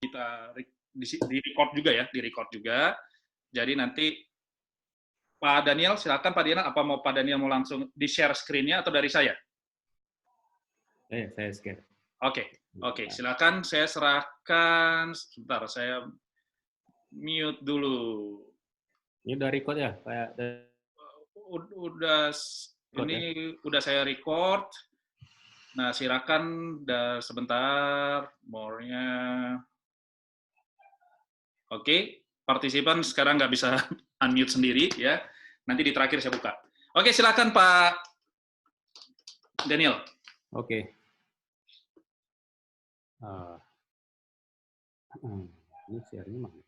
kita di record juga ya, di record juga. Jadi nanti Pak Daniel, silakan Pak Daniel, apa mau Pak Daniel mau langsung di-share screen-nya atau dari saya? Saya share. Oke, silakan saya serahkan, sebentar, saya mute dulu. Ini udah record ya, Pak? Udah, ini udah saya record. Nah, silakan sebentar, more-nya. Oke, partisipan sekarang nggak bisa unmute sendiri ya. Nanti di terakhir saya buka. Oke, silakan Pak Daniel. Oke. Ini share-nya mana?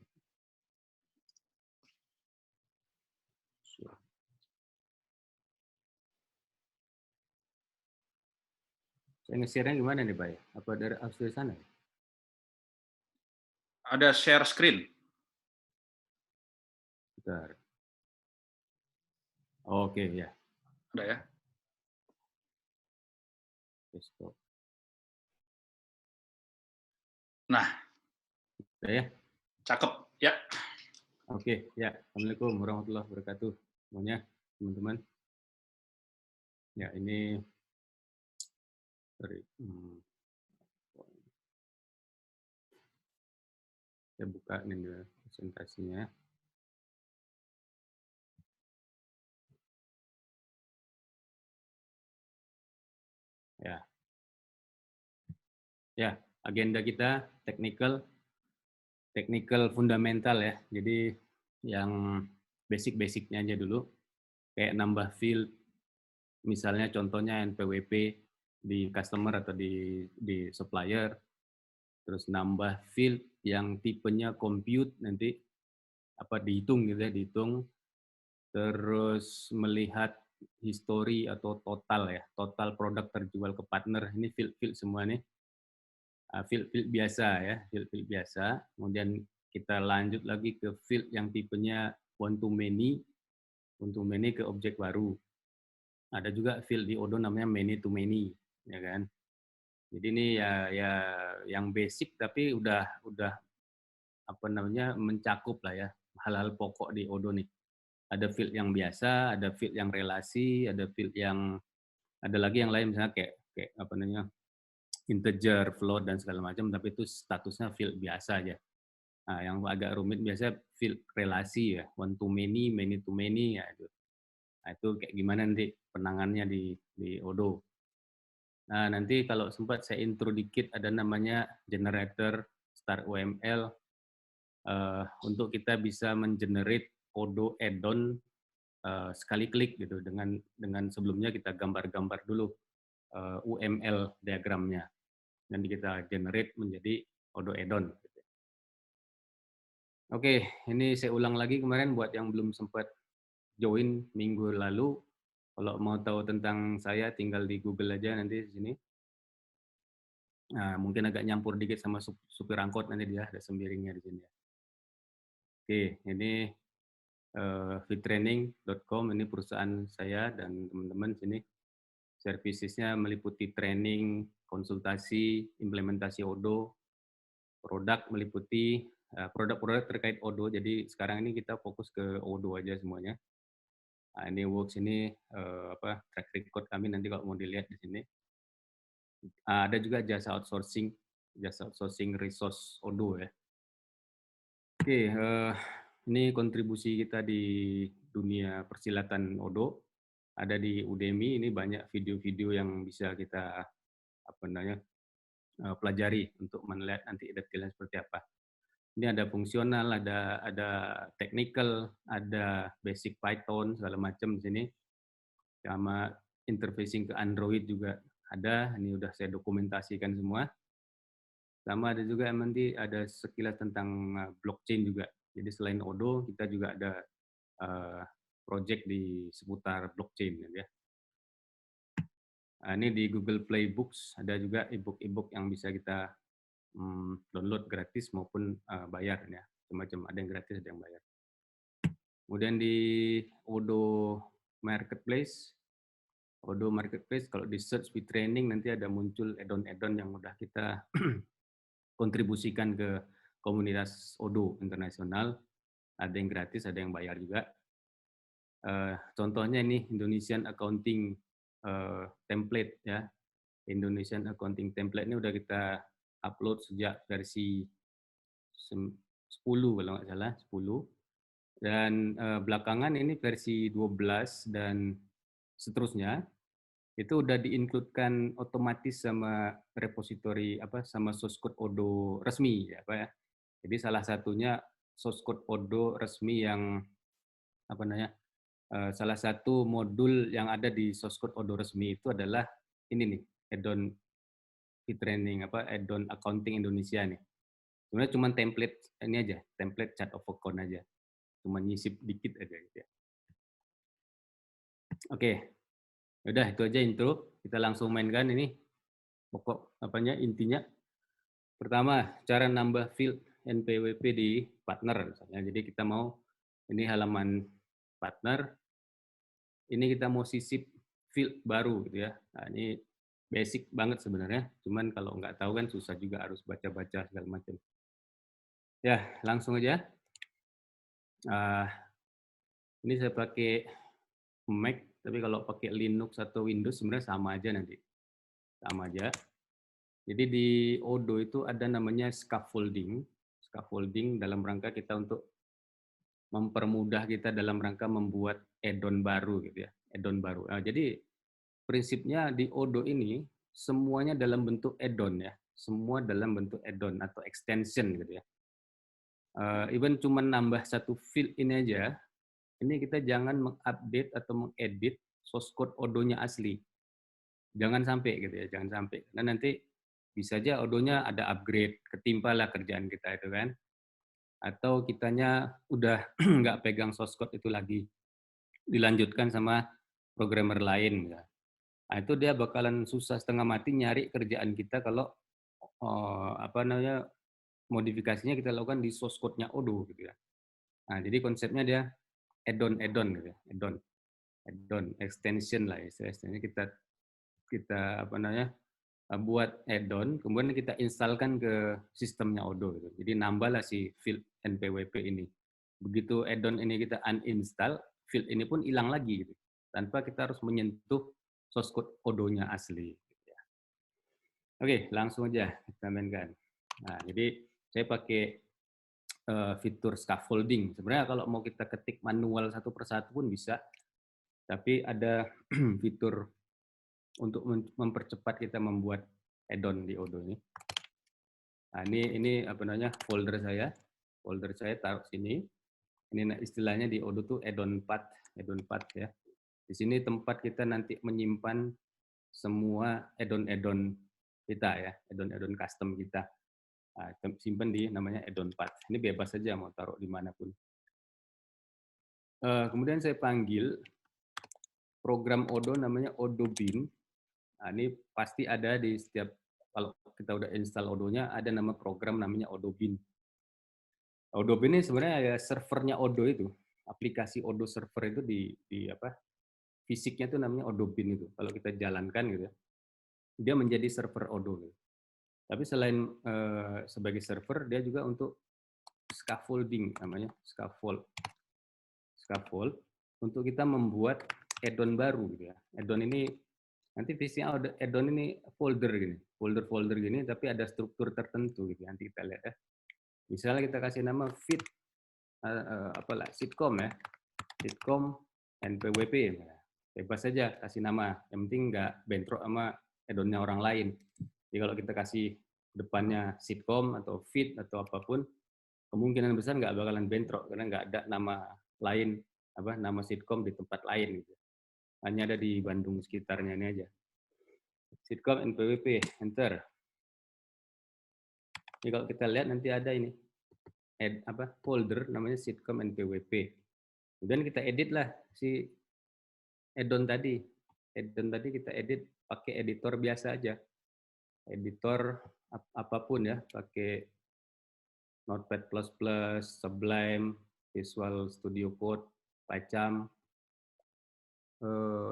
Saya nge-share-nya gimana nih, Pak? Apa dari sana? Ada share screen. Bentar. Oke, ya. Udah ya. Stop. Nah. Udah ya? Cakep, ya. Oke, ya. Assalamualaikum warahmatullahi wabarakatuh. Semuanya, teman-teman. Ya, ini saya buka nih presentasinya. Ya, agenda kita technical fundamental ya. Jadi yang basic-basicnya aja dulu. Kayak nambah field, misalnya contohnya NPWP di customer atau di supplier. Terus nambah field yang tipenya compute nanti dihitung gitu ya, dihitung. Terus melihat history atau total produk terjual ke partner. Ini field semua nih. Field biasa ya, field biasa. Kemudian kita lanjut lagi ke field yang tipenya one to many ke objek baru. Ada juga field di Odoo namanya many to many, ya kan. Jadi ini ya yang basic tapi udah mencakup lah ya hal-hal pokok di Odoo nih. Ada field yang biasa, ada field yang relasi, ada field yang ada lagi yang lain misalnya kayak integer, float dan segala macam, tapi itu statusnya field biasa aja. Nah, yang agak rumit biasanya field relasi ya, one to many to many ya itu. Nah, itu kayak gimana nanti penangannya di Odoo. Nah, nanti kalau sempat saya intro dikit ada namanya generator start UML untuk kita bisa mengenerate Odoo add-on sekali klik gitu dengan sebelumnya kita gambar-gambar dulu UML diagramnya. Nanti kita generate menjadi Odoo add-on. Oke, ini saya ulang lagi kemarin buat yang belum sempat join minggu lalu. Kalau mau tahu tentang saya, tinggal di Google aja nanti di sini. Nah, mungkin agak nyampur dikit sama supir angkot nanti dia ada sembiringnya di sini. Oke, ini fittraining.com, ini perusahaan saya dan teman-teman sini. Servicesnya meliputi training, konsultasi, implementasi Odoo, produk meliputi produk-produk terkait Odoo. Jadi sekarang ini kita fokus ke Odoo aja semuanya. Nah, ini works ini track record kami nanti kalau mau dilihat di sini. Ada juga jasa outsourcing resource Odoo ya. Oke, ini kontribusi kita di dunia persilatan Odoo. Ada di Udemy, ini banyak video-video yang bisa kita pelajari untuk melihat nanti detailnya seperti apa. Ini ada fungsional, ada technical, ada basic Python segala macam di sini. Sama interfacing ke Android juga ada. Ini udah saya dokumentasikan semua. Sama ada juga nanti ada sekilas tentang blockchain juga. Jadi selain Odoo, kita juga ada project di seputar blockchain ya. Nah, ini di Google Play Books ada juga e-book yang bisa kita download gratis maupun bayar ya. Macam ada yang gratis, ada yang bayar. Kemudian di Odoo Marketplace kalau di search with training nanti ada muncul add-on yang udah kita kontribusikan ke komunitas Odoo internasional, ada yang gratis, ada yang bayar juga. Contohnya ini Indonesian Accounting Template ya. Indonesian Accounting Template ini udah kita upload sejak versi 10 kalau nggak salah, 10. Dan belakangan ini versi 12 dan seterusnya itu udah di-include-kan otomatis sama repository sama source code Odoo resmi ya, Pak ya. Jadi salah satunya source code Odoo resmi yang salah satu modul yang ada di source code Odoo resmi itu adalah ini nih, add-on e-training add-on accounting Indonesia nih. Sebenarnya cuma template ini aja, template chart of account aja. Cuma nyisip dikit aja gitu ya. Oke. Udah itu aja intro. Kita langsung mainkan ini pokok intinya. Pertama, cara nambah field NPWP di partner misalnya. Jadi kita mau ini halaman partner, ini kita mau sisip field baru gitu ya. Nah, ini basic banget sebenarnya, cuman kalau nggak tahu kan susah juga, harus baca-baca segala macam. Ya, langsung aja. Ini saya pakai Mac, tapi kalau pakai Linux atau Windows sebenarnya sama aja nanti. Sama aja. Jadi di Odoo itu ada namanya scaffolding. Scaffolding dalam rangka kita untuk mempermudah kita dalam rangka membuat add-on baru gitu ya. Add-on baru. Nah, jadi prinsipnya di Odoo ini semuanya dalam bentuk add-on ya. Semua dalam bentuk add-on atau extension gitu ya. Even cuma nambah satu field ini aja, ini kita jangan mengupdate atau mengedit source code Odoo-nya asli. Jangan sampai gitu ya, jangan sampai. Karena nanti bisa aja Odoo-nya ada upgrade, ketimpalah kerjaan kita itu kan. Atau kitanya udah nggak pegang source code itu lagi, dilanjutkan sama programmer lain. Ya. Nah, itu dia bakalan susah setengah mati nyari kerjaan kita kalau modifikasinya kita lakukan di source code-nya Odoo gitu ya. Nah, jadi konsepnya dia add-on gitu ya, add-on extension lah istilahnya, kita buat add-on, kemudian kita instalkan ke sistemnya Odoo gitu. Jadi nambahlah si field NPWP ini. Begitu add-on ini kita uninstall, field ini pun hilang lagi gitu. Tanpa kita harus menyentuh source code Odoo-nya asli gitu ya. Oke, langsung aja kita mainkan. Nah, jadi saya pakai fitur scaffolding. Sebenarnya kalau mau kita ketik manual satu persatu pun bisa, tapi ada fitur untuk mempercepat kita membuat add-on di Odoo ini. Nah, ini folder saya taruh sini. Ini istilahnya di Odoo tuh add-on path ya. Di sini tempat kita nanti menyimpan semua add-on kita ya, add-on custom kita. Nah, simpan di namanya add-on path. Ini bebas saja mau taruh dimanapun. Kemudian saya panggil program Odoo namanya Odoo Bin. Nah, ini pasti ada di setiap, kalau kita udah install Odoo-nya, ada nama program namanya Odoo Bin. Odoo Bin ini sebenarnya ya servernya Odoo itu. Aplikasi Odoo server itu fisiknya itu namanya Odoo Bin itu. Kalau kita jalankan gitu, dia menjadi server Odoo. Gitu. Tapi selain sebagai server, dia juga untuk scaffolding namanya, scaffold untuk kita membuat add-on baru gitu ya. Add-on ini nanti visinya add-on ini folder gini, tapi ada struktur tertentu gitu. Nanti kita lihat ya. Misalnya kita kasih nama feed sitcom ya, sitcom NPWP. Bebas saja kasih nama, yang penting nggak bentrok sama add-onnya orang lain. Jadi kalau kita kasih depannya sitcom atau feed atau apapun, kemungkinan besar nggak bakalan bentrok karena nggak ada nama lain, nama sitcom di tempat lain gitu. Hanya ada di Bandung sekitarnya ini aja. Sitcom NPWP, enter. Jadi kalau kita lihat nanti ada ini folder namanya sitcom NPWP. Kemudian kita edit lah si add-on tadi. Add-on tadi kita edit pakai editor biasa aja. Editor apapun ya, pakai Notepad++, Sublime, Visual Studio Code, Pacam,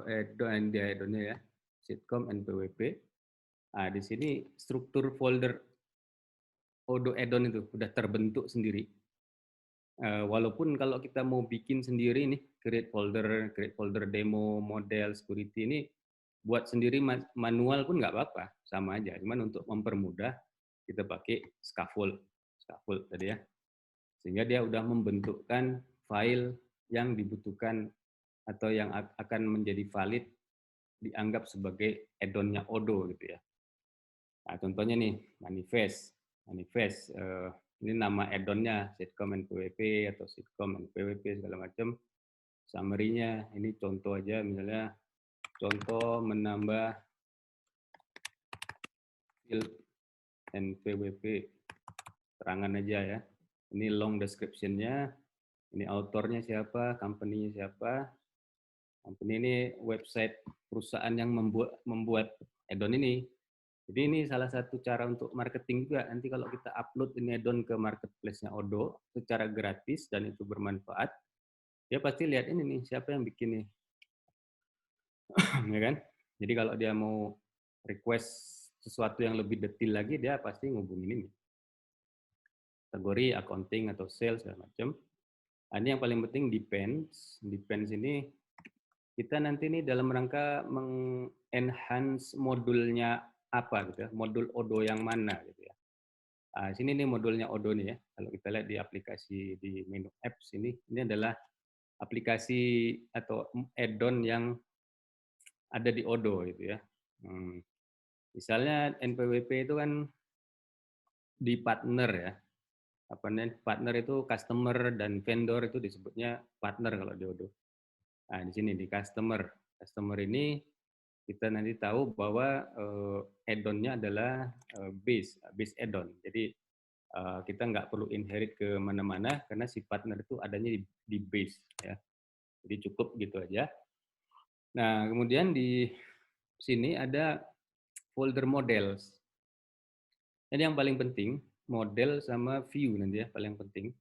add-onnya ya, sitcom NPWP. Nah, di sini struktur folder Odoo add-on itu udah terbentuk sendiri. Walaupun kalau kita mau bikin sendiri nih, create folder demo, model, security ini buat sendiri manual pun nggak apa-apa, sama aja. Cuman untuk mempermudah kita pakai scaffold tadi ya, sehingga dia udah membentukkan file yang dibutuhkan atau yang akan menjadi valid dianggap sebagai add-on-nya Odoo gitu ya. Nah, contohnya nih manifest ini nama add-on-nya sitcom NPWP atau sitcom NPWP segala macam. Summary-nya ini contoh aja, misalnya contoh menambah field NPWP, terangan aja ya. Ini long description-nya, ini autornya siapa, company-nya siapa. Company ini website perusahaan yang membuat add-on ini. Jadi ini salah satu cara untuk marketing juga. Nanti kalau kita upload ini add-on ke marketplace-nya Odoo secara gratis dan itu bermanfaat, dia pasti lihat ini nih, siapa yang bikin nih. Ya kan? Jadi kalau dia mau request sesuatu yang lebih detail lagi, dia pasti ngubungin ini. Kategori, accounting, atau sales, segala macam. Ini yang paling penting depends. Depends ini kita nanti nih dalam rangka meng-enhance modulnya apa gitu ya, modul Odoo yang mana gitu ya. Nah, sini nih modulnya Odoo nih ya. Kalau kita lihat di aplikasi di menu apps ini adalah aplikasi atau add-on yang ada di Odoo gitu ya. Misalnya NPWP itu kan di partner ya. Apa namanya? Partner itu customer dan vendor itu disebutnya partner kalau di Odoo. Nah, di sini di customer. Customer ini kita nanti tahu bahwa add-on-nya adalah base add-on. Jadi kita nggak perlu inherit ke mana-mana karena si partner itu adanya di base ya. Jadi cukup gitu aja. Nah, kemudian di sini ada folder models. Jadi yang paling penting model sama view nanti ya paling penting.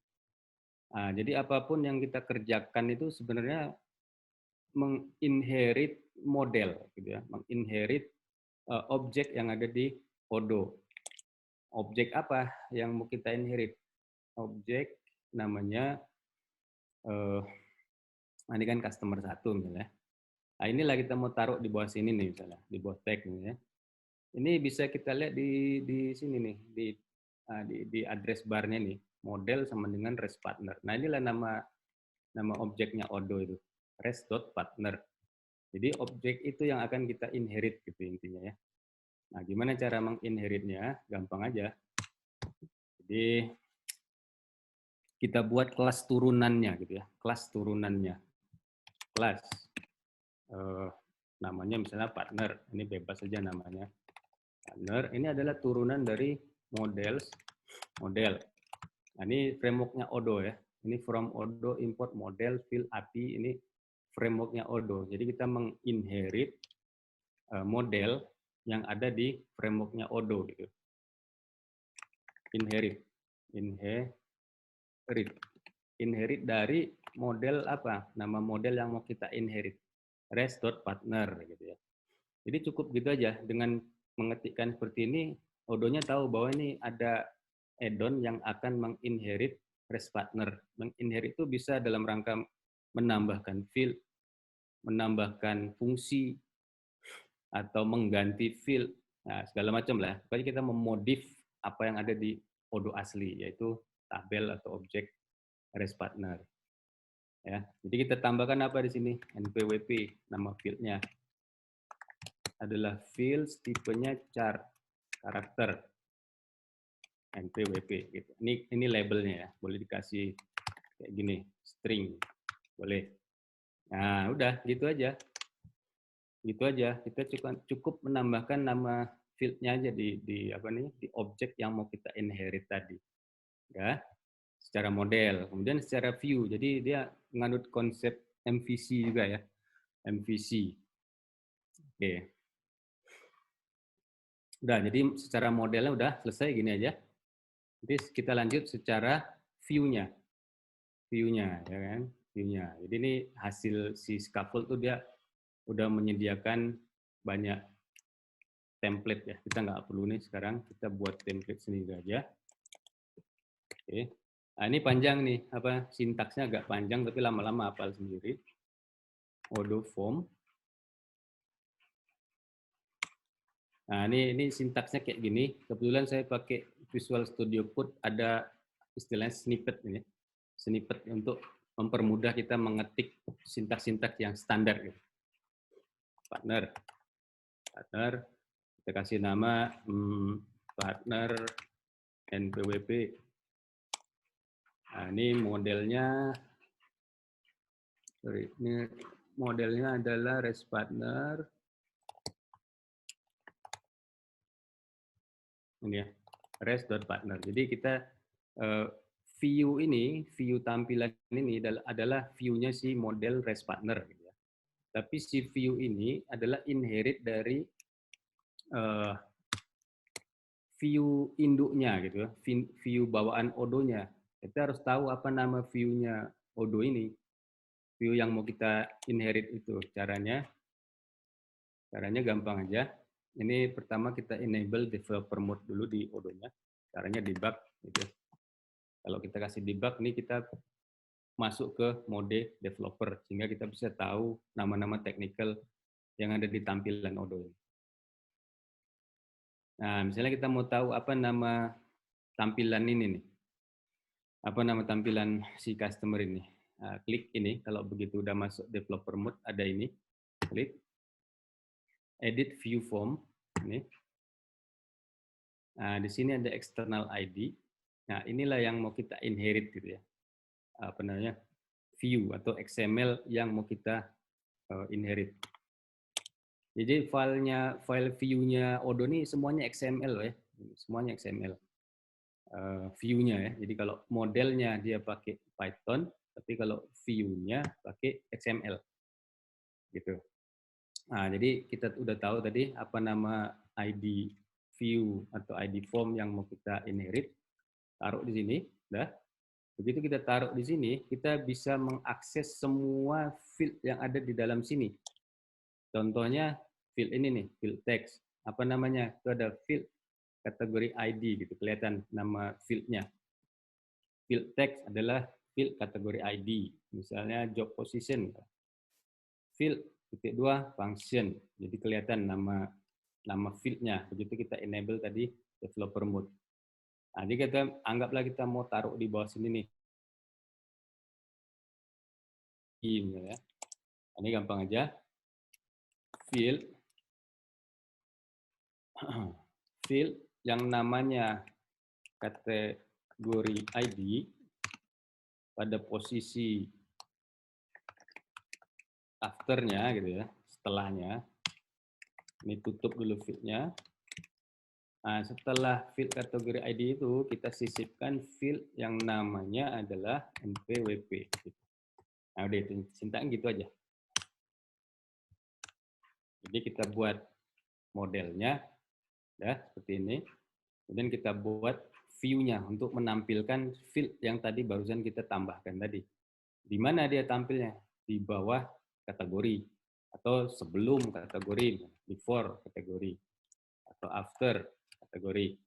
Nah, jadi apapun yang kita kerjakan itu sebenarnya menginherit model gitu ya, menginherit objek yang ada di Odoo. Objek apa yang mau kita inherit? Objek namanya ini kan customer 1 misalnya. Nah, inilah kita mau taruh di bawah sini nih misalnya, di bawah tag nih ya. Ini bisa kita lihat di sini nih, di address bar-nya nih, model sama dengan res partner. Nah, inilah nama objeknya Odoo itu, res.partner. Jadi objek itu yang akan kita inherit gitu intinya ya. Nah, gimana cara menginheritnya? Gampang aja. Jadi kita buat kelas turunannya gitu ya, kelas turunannya. Kelas namanya misalnya partner, ini bebas saja namanya. Partner ini adalah turunan dari model. Nah, ini framework-nya Odoo ya. Ini from Odoo import model field API, ini framework-nya Odoo. Jadi kita menginherit model yang ada di framework-nya Odoo gitu. Inherit dari model apa? Nama model yang mau kita inherit. Res.partner gitu ya. Jadi cukup gitu aja dengan mengetikkan seperti ini, Odoo-nya tahu bahwa ini ada add-on yang akan menginherit res partner. Menginherit itu bisa dalam rangka menambahkan field, menambahkan fungsi, atau mengganti field, nah, segala macam lah. Pokoknya kita memodif apa yang ada di Odoo asli, yaitu tabel atau objek res partner. Ya, jadi kita tambahkan apa di sini? NPWP, nama fieldnya adalah fields tipenya char, karakter, NPWP. Gitu. Ini labelnya ya, boleh dikasih kayak gini, string, boleh. Nah, udah gitu aja. Gitu aja. Kita cukup menambahkan nama field-nya aja di objek yang mau kita inherit tadi. Ya. Secara model, kemudian secara view. Jadi dia menganut konsep MVC juga ya. MVC. Oke. Udah, jadi secara modelnya udah selesai gini aja. Jadi kita lanjut secara view-nya. View-nya, ya kan? View-nya. Jadi ini hasil si scaffold tuh dia udah menyediakan banyak template ya. Kita nggak perlu nih sekarang, kita buat template sendiri aja. Oke. Nah, ini panjang nih, sintaksnya agak panjang tapi lama-lama hafal sendiri. Odo form. Nah, ini sintaksnya kayak gini. Kebetulan saya pakai Visual Studio Code, ada istilahnya snippet ini. Snippet untuk mempermudah kita mengetik sintaks-sintaks yang standar gitu. Partner, kita kasih nama partner NPWP. Nah, ini modelnya adalah REST partner. Ini ya, REST.partner. Jadi kita view tampilan ini adalah view-nya si model REST partner. Gitu ya. Tapi si view ini adalah inherit dari view induknya gitu ya, view bawaan Odo-nya. Kita harus tahu apa nama view-nya Odo ini. View yang mau kita inherit itu. Caranya gampang aja. Ini pertama kita enable developer mode dulu di Odo-nya. Caranya debug gitu. Kalau kita kasih debug nih kita masuk ke mode developer sehingga kita bisa tahu nama-nama technical yang ada di tampilan Odo ini. Nah, misalnya kita mau tahu apa nama tampilan ini nih. Apa nama tampilan si customer ini. Nah, klik ini, kalau begitu udah masuk developer mode, ada ini. Klik. Edit view form. Ini. Nah, di sini ada external ID. Nah, inilah yang mau kita inherit gitu ya. Apa namanya? View atau XML yang mau kita inherit. Jadi file view-nya Odo ini semuanya XML ya. Semuanya XML. View-nya ya. Jadi kalau modelnya dia pakai Python, tapi kalau view-nya pakai XML. Gitu. Nah, jadi kita udah tahu tadi apa nama ID view atau ID form yang mau kita inherit. Taruh di sini, udah. Begitu kita taruh di sini, kita bisa mengakses semua field yang ada di dalam sini. Contohnya field ini nih, field text. Apa namanya? Itu ada field kategori ID gitu, kelihatan nama fieldnya. Field text adalah field kategori ID. Misalnya job position. Field titik 2 function. Jadi kelihatan nama fieldnya. Begitu kita enable tadi developer mode. Nah, jadi kita anggaplah kita mau taruh di bawah sini nih. Ya. Ini gampang aja. Field yang namanya kategori ID pada posisi afternya gitu ya, setelahnya. Ini tutup dulu fieldnya. Nah, setelah field kategori ID itu kita sisipkan field yang namanya adalah NPWP. Nah, udah itu sintaknya gitu aja. Jadi kita buat modelnya, ya seperti ini. Kemudian kita buat view-nya untuk menampilkan field yang tadi barusan kita tambahkan tadi. Di mana dia tampilnya? Di bawah kategori atau sebelum kategori, before kategori atau after kategori.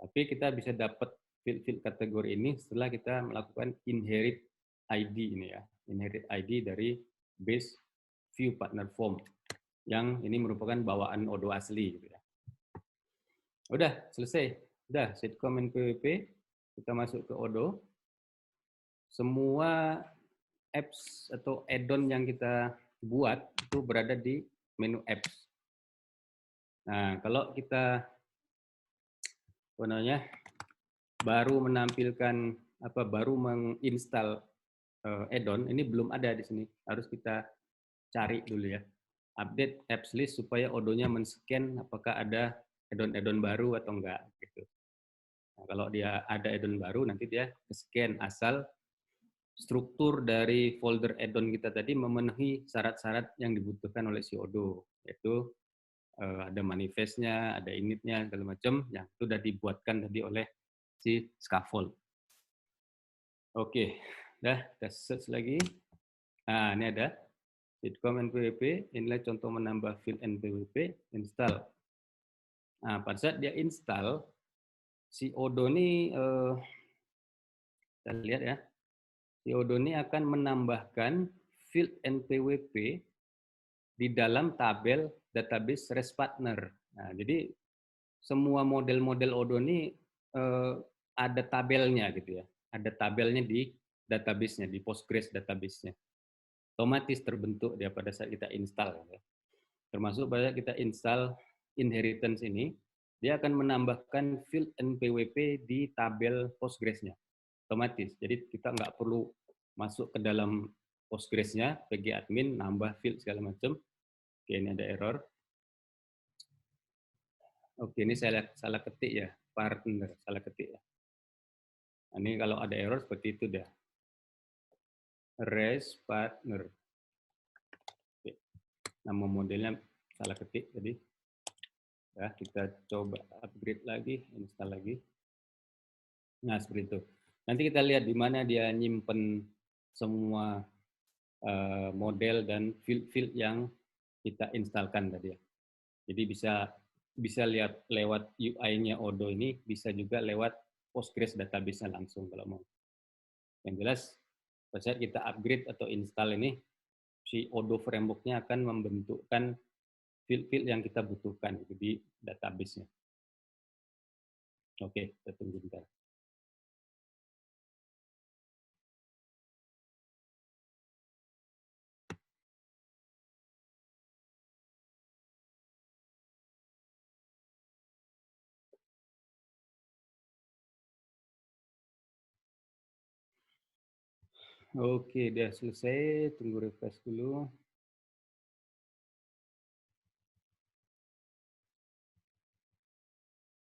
Tapi kita bisa dapat field kategori ini setelah kita melakukan inherit ID ini ya, inherit ID dari base view partner form yang ini merupakan bawaan Odo asli gitu ya. Udah selesai, udah sitcom NPWP, kita masuk ke Odo. Semua apps atau add-on yang kita buat itu berada di menu apps. Nah, kalau kita baru menampilkan baru menginstal add-on, ini belum ada di sini. Harus kita cari dulu ya. Update apps list supaya Odo-nya men-scan apakah ada add-on baru atau enggak gitu. Nah, kalau dia ada add-on baru nanti dia scan asal struktur dari folder add-on kita tadi memenuhi syarat-syarat yang dibutuhkan oleh si Odo, yaitu ada manifestnya, ada initnya, segala macam yang sudah dibuatkan tadi oleh si scaffold. Oke, kita search lagi. Nah, ini ada sitcom NPWP, inilah contoh menambah field NPWP, install. Nah, pada saat dia install, si Odo ini Kita lihat ya. Si Odoo ini akan menambahkan field NPWP di dalam tabel database REST partner. Nah, jadi semua model-model Odoo ini ada tabelnya gitu ya. Ada tabelnya di database-nya, di Postgres database-nya. Otomatis terbentuk dia pada saat kita install. Gitu ya. Termasuk pada saat kita install inheritance ini, dia akan menambahkan field NPWP di tabel Postgres-nya. Otomatis. Jadi kita nggak perlu masuk ke dalam Postgres-nya, PG admin, nambah field segala macam. Oke, ini ada error. Oke, ini saya salah ketik ya, partner, salah ketik ya. Ini kalau ada error seperti itu dah. REST partner. Oke. Nama modelnya salah ketik tadi. Ya, kita coba upgrade lagi, install lagi. Nah, seperti itu. Nanti kita lihat di mana dia nyimpen semua model dan field-field yang kita instalkan tadi ya. Jadi bisa lihat lewat UI-nya Odoo ini, bisa juga lewat Postgres database-nya langsung kalau mau. Yang jelas, pada saat kita upgrade atau install ini, si Odoo framework-nya akan membentukkan field-field yang kita butuhkan gitu, di database-nya. Oke, kita tunggu bentar. Oke, udah selesai. Tunggu refresh dulu.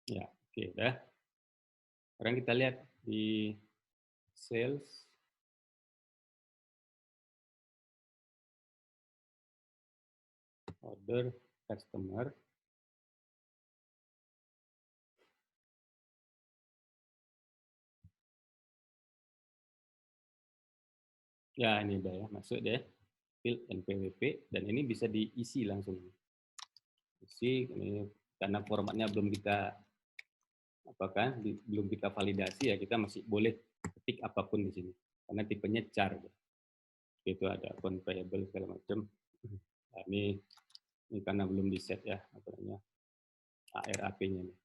Ya, oke, udah. Sekarang kita lihat di sales. Order, customer. Ya, ini udah ya, masuk deh. Field NPWP, dan ini bisa diisi langsung. Isi, ini karena formatnya belum kita belum kita validasi ya, kita masih boleh ketik apapun di sini karena tipenya char ya. Itu ada account payable segala macam. Nah, ini karena belum di set ya apa namanya ARAP-nya nih.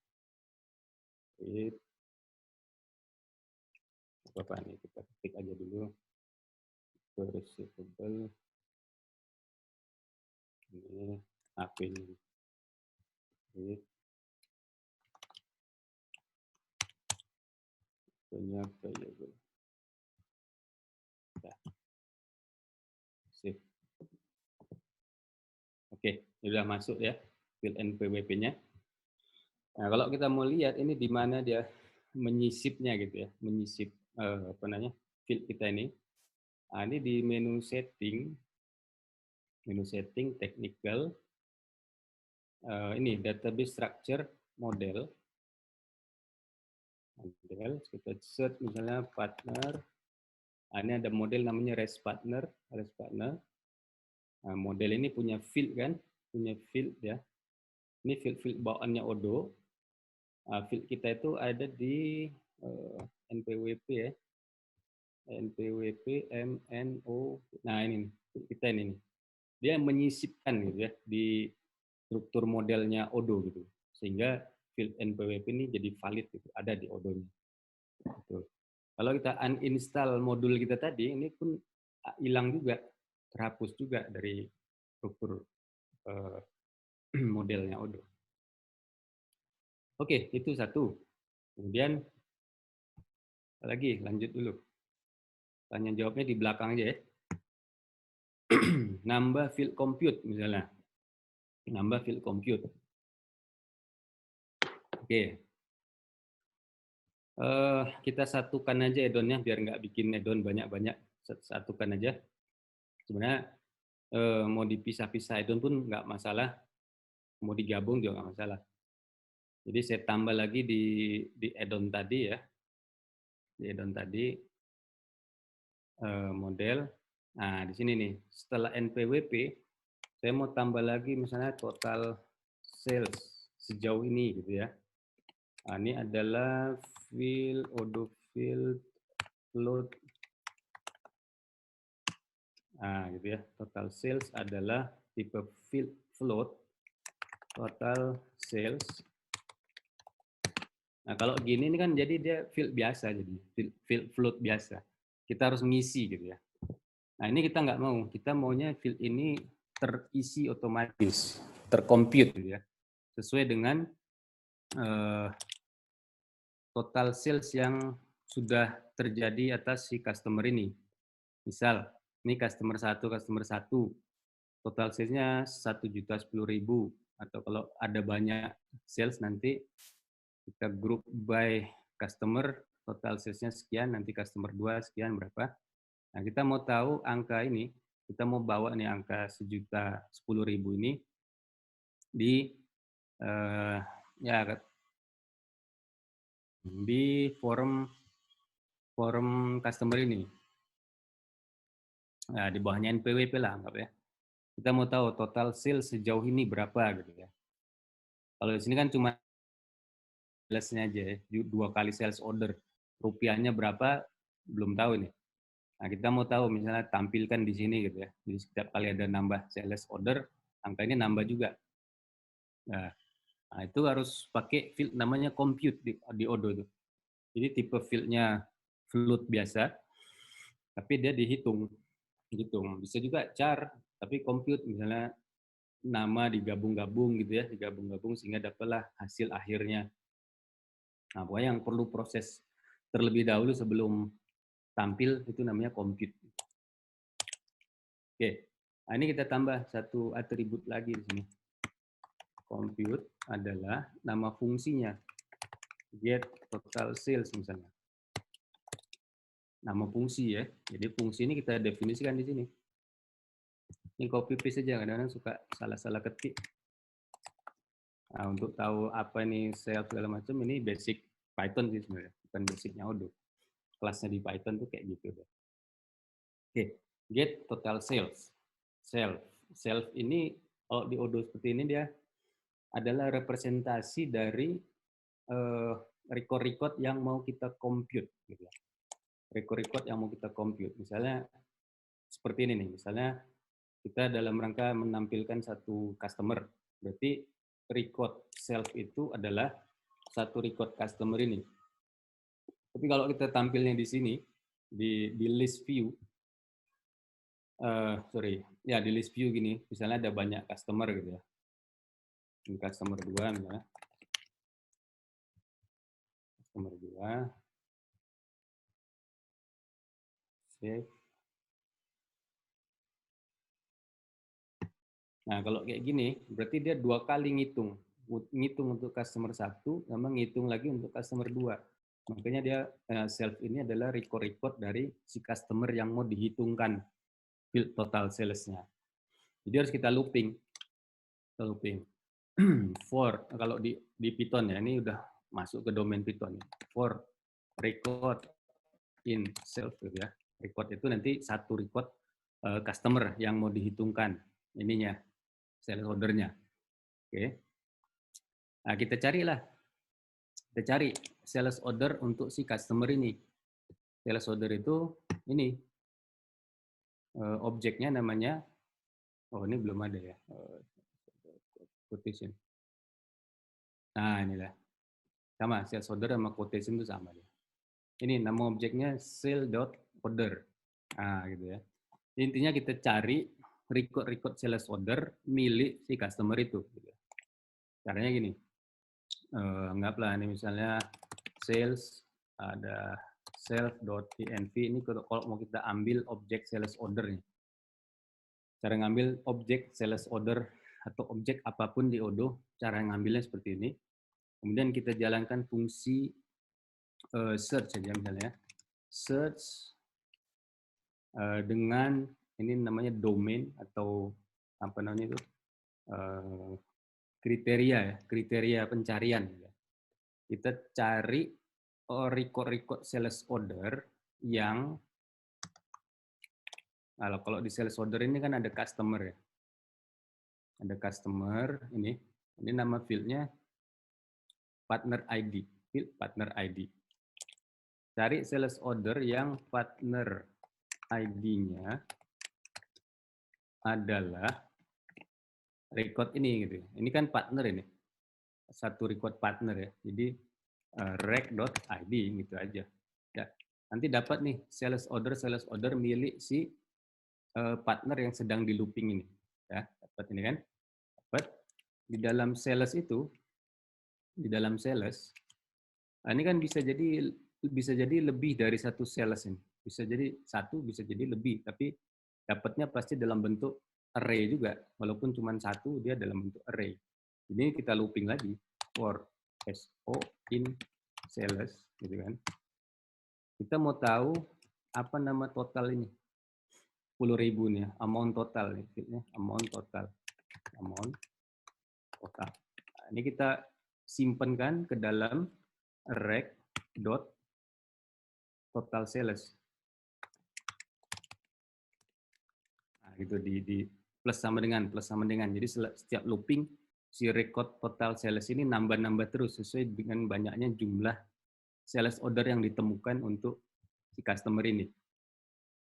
Apa nih, kita ketik aja dulu receivable ini AP ini. Punya payable. Ya. Save. Oke, sudah masuk ya field NPWP-nya. Nah, kalau kita mau lihat ini di mana dia menyisipnya gitu ya, menyisip apa namanya field kita ini. Nah, ini di menu setting technical, ini database structure model. Kita search misalnya partner. Nah, ini ada model namanya REST partner. Nah, model ini punya field kan, punya field ya. Ini field bawaannya Odoo. Field kita itu ada di NPWP ya. NPWP MNO. Nah, ini field kita ini. Dia menyisipkan gitu ya di struktur modelnya Odoo gitu. Sehingga field NPWP ini jadi valid gitu, ada di Odoo-nya. Gitu. Kalau kita uninstall modul kita tadi, ini pun hilang juga, terhapus juga dari struktur modelnya Odoo. Oke, itu satu. Kemudian lagi lanjut dulu. Tanya jawabnya di belakang aja ya. Nambah field compute misalnya. Nambah field compute. Oke. Kita satukan aja add-on-nya biar nggak bikin add-on banyak-banyak. Satukan aja. Sebenarnya mau dipisah-pisah add-on pun nggak masalah. Mau digabung juga nggak masalah. Jadi saya tambah lagi di add-on tadi ya. Di add-on tadi model. Nah, di sini nih, setelah NPWP, saya mau tambah lagi misalnya total sales sejauh ini gitu ya. Nah, ini adalah field Odoo field float. Nah, gitu ya. Total sales adalah tipe field float. Total sales. Nah, kalau gini ini kan jadi dia field biasa, jadi field float biasa. Kita harus mengisi gitu ya. Nah, ini kita nggak mau. Kita maunya field ini terisi otomatis, tercompute gitu ya. Sesuai dengan total sales yang sudah terjadi atas si customer ini. Misal, ini customer 1, total salesnya 1.010.000, atau kalau ada banyak sales nanti kita group by customer, total salesnya sekian, nanti customer 2 sekian berapa. Nah, kita mau tahu angka ini, kita mau bawa nih angka 1.010.000 ini di ya di forum customer ini. Nah, di bawahnya NPWP lah anggap ya. Kita mau tahu total sales sejauh ini berapa gitu ya. Kalau di sini kan cuma salesnya aja ya, 2 kali sales order. Rupiahnya berapa belum tahu nih. Nah, kita mau tahu misalnya tampilkan di sini gitu ya. Jadi setiap kali ada nambah sales order, angka ini nambah juga. Nah, itu harus pakai field namanya compute di Odoo itu. Jadi tipe fieldnya float biasa, tapi dia dihitung. Bisa juga char, tapi compute misalnya nama digabung-gabung gitu ya, digabung-gabung sehingga dapatlah hasil akhirnya. Nah, pokoknya yang perlu proses terlebih dahulu sebelum tampil itu namanya compute. Oke, nah ini kita tambah satu atribut lagi di sini. Compute adalah nama fungsinya, get total sales misalnya. Nama fungsi ya, jadi fungsi ini kita definisikan di sini. Ini copy paste saja, kadang-kadang suka salah-salah ketik. Nah, untuk tahu apa ini sales segala macam, ini basic Python sih sebenarnya, bukan basicnya Odoo. Kelasnya di Python tuh kayak gitu. Oke, get total sales. Self ini kalau di Odoo seperti ini dia adalah representasi dari record-record yang mau kita compute. Gitu ya. Record-record yang mau kita compute. Misalnya seperti ini nih, misalnya kita dalam rangka menampilkan satu customer, berarti record self itu adalah satu record customer ini. Tapi kalau kita tampilnya di sini, di list view, di list view gini, misalnya ada banyak customer gitu ya. Ini customer 2 misalnya. Customer 2. Save. Nah, kalau kayak gini, berarti dia 2 kali ngitung. Ngitung untuk customer 1, sama ngitung lagi untuk customer 2. Makanya dia self ini adalah record dari si customer yang mau dihitungkan total sales-nya. Jadi harus kita looping. For, kalau di Python ya, ini udah masuk ke domain Python. For record in self gitu ya. Record itu nanti satu record customer yang mau dihitungkan ininya, sales order-nya. Oke. Nah, kita cari sales order untuk si customer ini. Sales order itu ini objeknya namanya, ini belum ada ya, quotation. Nah, inilah sama sales order sama quotation itu sama ya. Ini nama objeknya sale.order. Nah, gitu ya. Intinya kita cari record sales order milik si customer itu. Gitu. Caranya gini, anggaplah ini misalnya sales, ada self.env, ini kalau mau kita ambil objek sales order nih. Cara ngambil objek sales order atau objek apapun di Odoo, cara ngambilnya seperti ini. Kemudian kita jalankan fungsi search saja misalnya. Search dengan ini namanya domain atau apa namanya itu kriteria pencarian. Kita cari record sales order yang kalau di sales order ini kan ada customer ya. Ada customer ini nama fieldnya partner ID, field partner ID. cari sales order yang partner ID-nya adalah record ini gitu. Ini kan partner ini. Satu record partner ya. Jadi rec.id gitu aja. Ya. Nanti dapat nih sales order milik si partner yang sedang di looping ini. Ya, dapat ini kan. Dapat di dalam sales itu, di dalam sales, ini kan bisa jadi lebih dari satu sales ini. Bisa jadi satu, bisa jadi lebih, tapi dapatnya pasti dalam bentuk array juga. Walaupun cuma satu, dia dalam bentuk array. Jadi kita looping lagi for SO in sales, gitu kan. Kita mau tahu apa nama total ini. 10.000 nih, amount total nih, amount total. Amount total. Nah, ini kita simpankan ke dalam rec dot total sales. Nah, gitu di plus sama dengan. Jadi setiap looping si record total sales ini nambah-nambah terus sesuai dengan banyaknya jumlah sales order yang ditemukan untuk si customer ini.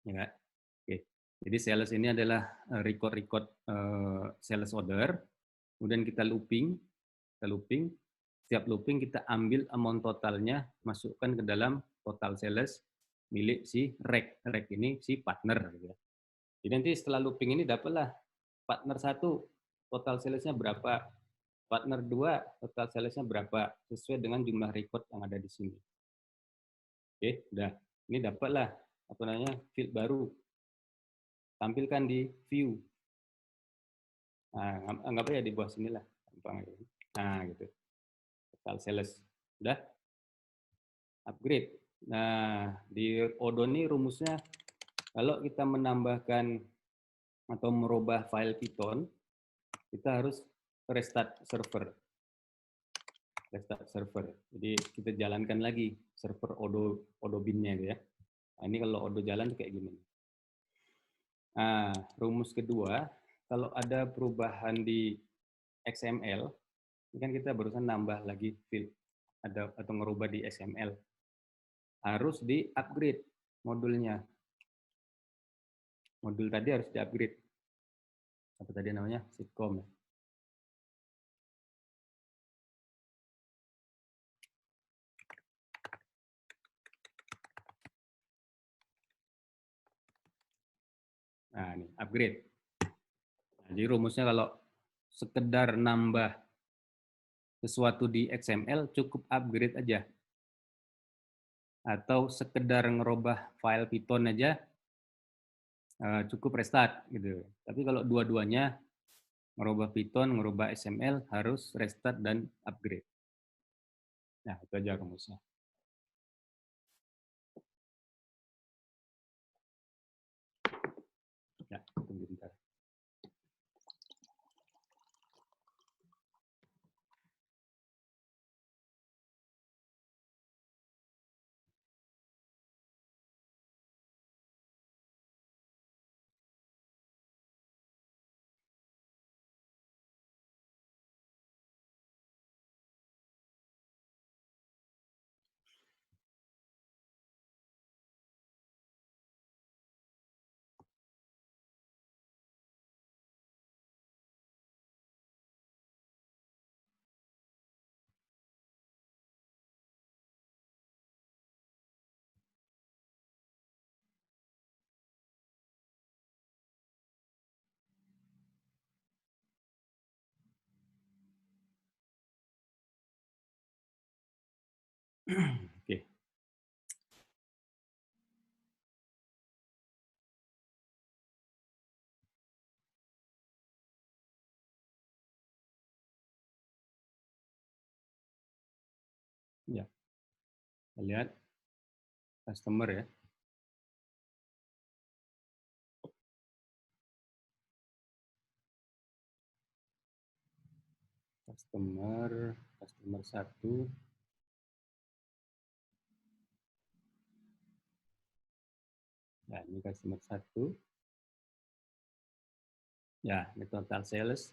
Ya, oke. Jadi sales ini adalah record sales order. Kemudian kita looping. Setiap looping kita ambil amount totalnya, masukkan ke dalam total sales milik si rec. Rec ini si partner. Jadi nanti setelah looping ini dapatlah partner 1 total salesnya berapa, partner 2 total salesnya berapa, sesuai dengan jumlah record yang ada di sini. Oke, udah. Ini dapatlah apa namanya field baru. Tampilkan di view. Nah, anggap aja di bawah sinilah. Nah, gitu. Total sales. Udah. Upgrade. Nah, di Odoo ini rumusnya kalau kita menambahkan atau merubah file Python, kita harus restart server. Jadi kita jalankan lagi server Odoo bin-nya ya. Nah, ini kalau Odoo jalan kayak gini. Nah, rumus kedua, kalau ada perubahan di XML, ini kan kita barusan nambah lagi field atau ngerubah di XML. Harus di-upgrade modulnya. Modul tadi harus di-upgrade. Apa tadi namanya? Sitcom ya. Nah, ini upgrade. Nah, jadi rumusnya kalau sekedar nambah sesuatu di XML cukup upgrade aja. Atau sekedar ngerubah file Python aja cukup restart gitu. Tapi kalau dua-duanya ngerubah Python, ngerubah XML harus restart dan upgrade. Nah, itu aja rumusnya. Ya, tunggu bentar. Oke. Ya. Kita lihat customer ya. Customer 1. Nah, ini customer 1. Ya, ini total sales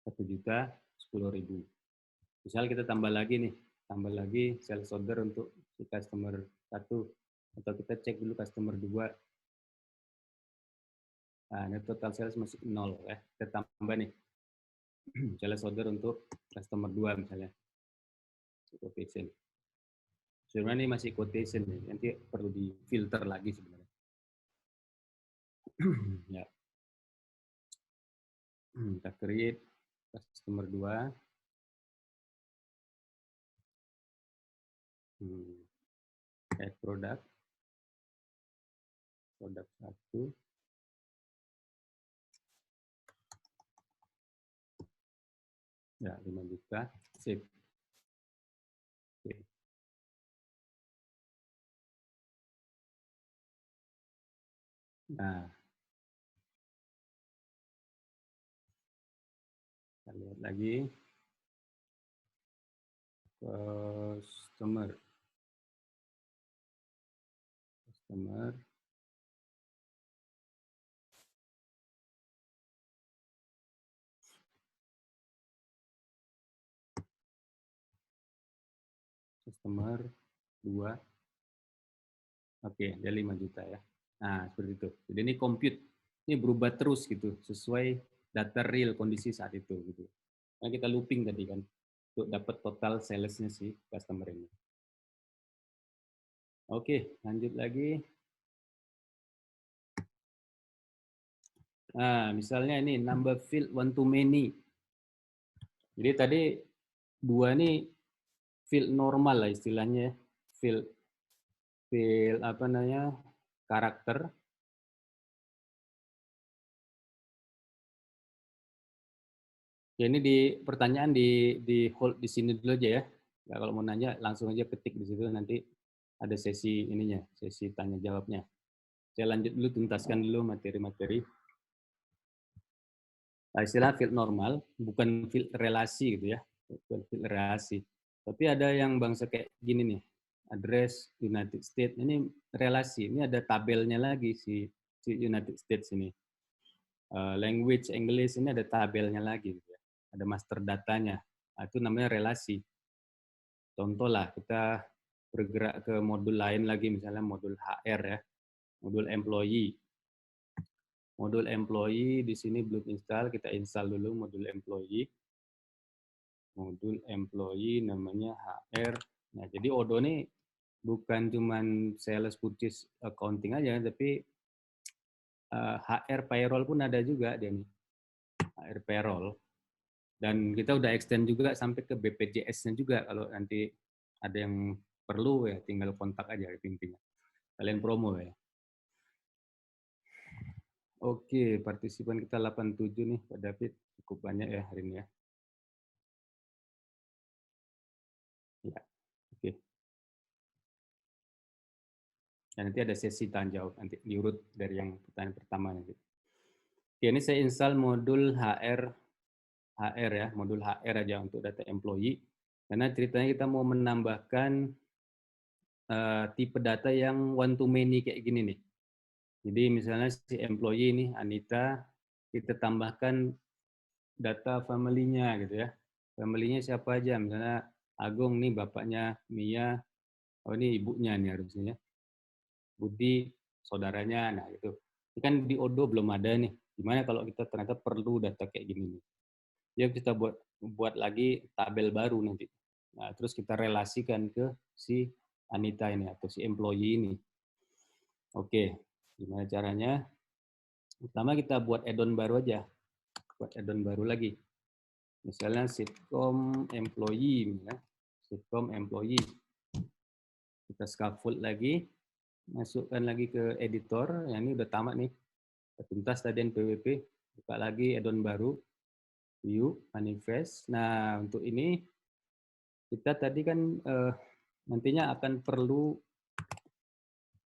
1.010.000. Misal kita tambah lagi nih, sales order untuk si customer 1 atau kita cek dulu customer 2. Nah, ini total sales masih 0 ya. Kita tambah nih sales order untuk customer 2 misalnya. Quotation. Sebenarnya ini masih quotation nih. Nanti perlu di filter lagi sebenarnya. Ya. Kita create customer 2. Add product. Produk 1. Ya, 5 juta. Save. Oke. Nah, kita lihat lagi. Customer. Customer 2. Oke, dia 5 juta ya. Nah, seperti itu. Jadi ini compute. Ini berubah terus gitu, sesuai data real kondisi saat itu gitu. Nah, kita looping tadi kan untuk dapat total sales-nya si customer ini. Oke, lanjut lagi. Nah, misalnya ini number field one to many. Jadi tadi 2 ini field normal lah istilahnya, field apa namanya, karakter. Ya ini di pertanyaan di hold di sini dulu aja ya. Ya kalau mau nanya langsung aja ketik di situ, nanti ada sesi ininya, sesi tanya jawabnya. Saya lanjut dulu, tuntaskan dulu materi-materi. Nah, istilah field normal, bukan field relasi gitu ya, bukan field relasi. Tapi ada yang bangsa kayak gini nih, address United States, ini relasi, ini ada tabelnya lagi si United States ini. Language English ini ada tabelnya lagi, gitu ya. Ada master datanya, nah, itu namanya relasi. Contoh lah, kita bergerak ke modul lain lagi, misalnya modul HR ya, modul employee. Modul employee di sini belum install, kita install dulu modul employee. Modul employee namanya HR. Nah, jadi Odoo ini bukan cuman sales purchase accounting aja, tapi HR payroll pun ada juga dia nih. HR payroll. Dan kita udah extend juga sampai ke BPJS-nya juga, kalau nanti ada yang perlu ya tinggal kontak aja intinya. Kalian promo ya. Oke, partisipan kita 87 nih, Pak David. Cukup banyak ya hari ini ya. Ya, oke. Dan nanti ada sesi tanya jawab, nanti diurut dari yang pertanyaan pertama nanti. Oke, ini saya install modul HR ya, modul HR aja untuk data employee. Karena ceritanya kita mau menambahkan tipe data yang one to many kayak gini nih. Jadi misalnya si employee ini Anita, kita tambahkan data family-nya gitu ya. Family-nya siapa aja, misalnya Agung nih bapaknya, Mia, oh ini ibunya nih harusnya. Budi saudaranya, nah itu. Ini kan di Odoo belum ada nih. Gimana kalau kita ternyata perlu data kayak gini nih? Ya kita buat lagi tabel baru nanti. Nah, terus kita relasikan ke si Anita ini atau si employee ini. Oke, gimana caranya? Pertama kita buat add-on baru aja. Buat add-on baru lagi. Misalnya sitcom employee, ya. Sitcom employee. Kita scaffold lagi, masukkan lagi ke editor. Yang ini udah tamat nih. Tuntas tadi PWP, buka lagi add-on baru, view, manifest. Nah, untuk ini kita tadi kan nantinya akan perlu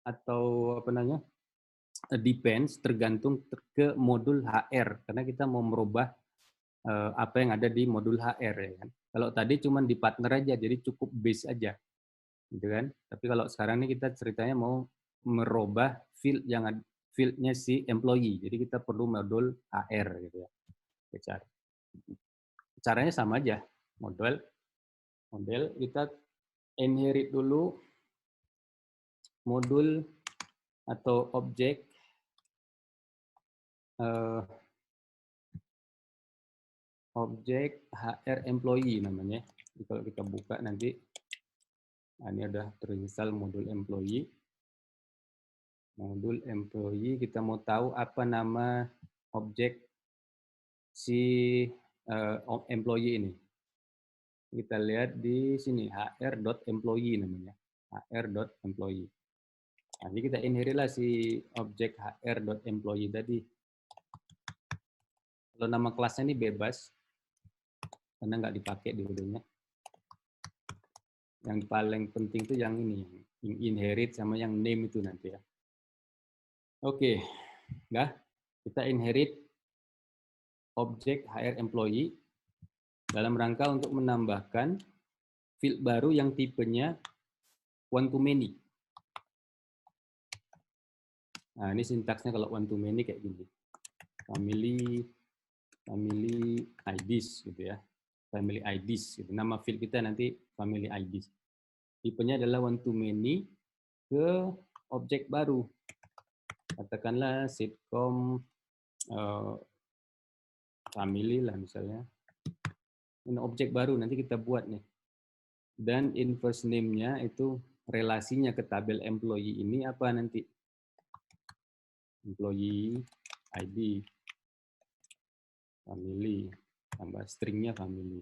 atau apa namanya, depends, tergantung ke modul HR, karena kita mau merubah apa yang ada di modul HR ya kan. Kalau tadi cuma di partner aja, jadi cukup base aja, gitu kan. Tapi kalau sekarang ini kita ceritanya mau merubah field yang fieldnya si employee, jadi kita perlu modul HR gitu ya. Caranya sama aja, model kita inherit dulu modul atau objek objek HR employee namanya. Jadi kalau kita buka nanti, nah ini ada terinstall modul employee. Modul employee, kita mau tahu apa nama objek si employee ini. Kita lihat di sini, hr.employee namanya. hr.employee. Nah, ini kita inherit lah si objek hr.employee tadi. Kalau nama kelasnya ini bebas, karena nggak dipakai di ujungnya. Yang paling penting itu yang ini, yang inherit sama yang name itu nanti ya. Oke, nah kita inherit objek HR employee dalam rangka untuk menambahkan field baru yang tipenya one to many. Nah, ini sintaksnya kalau one to many kayak gini. Family IDs gitu ya. Family IDs gitu. Nama field kita nanti family IDs. Tipenya adalah one to many ke objek baru. Katakanlah sitcom family lah misalnya. Ini objek baru nanti kita buat nih. Dan inverse name-nya itu relasinya ke tabel employee ini apa nanti? Employee ID family tambah stringnya family.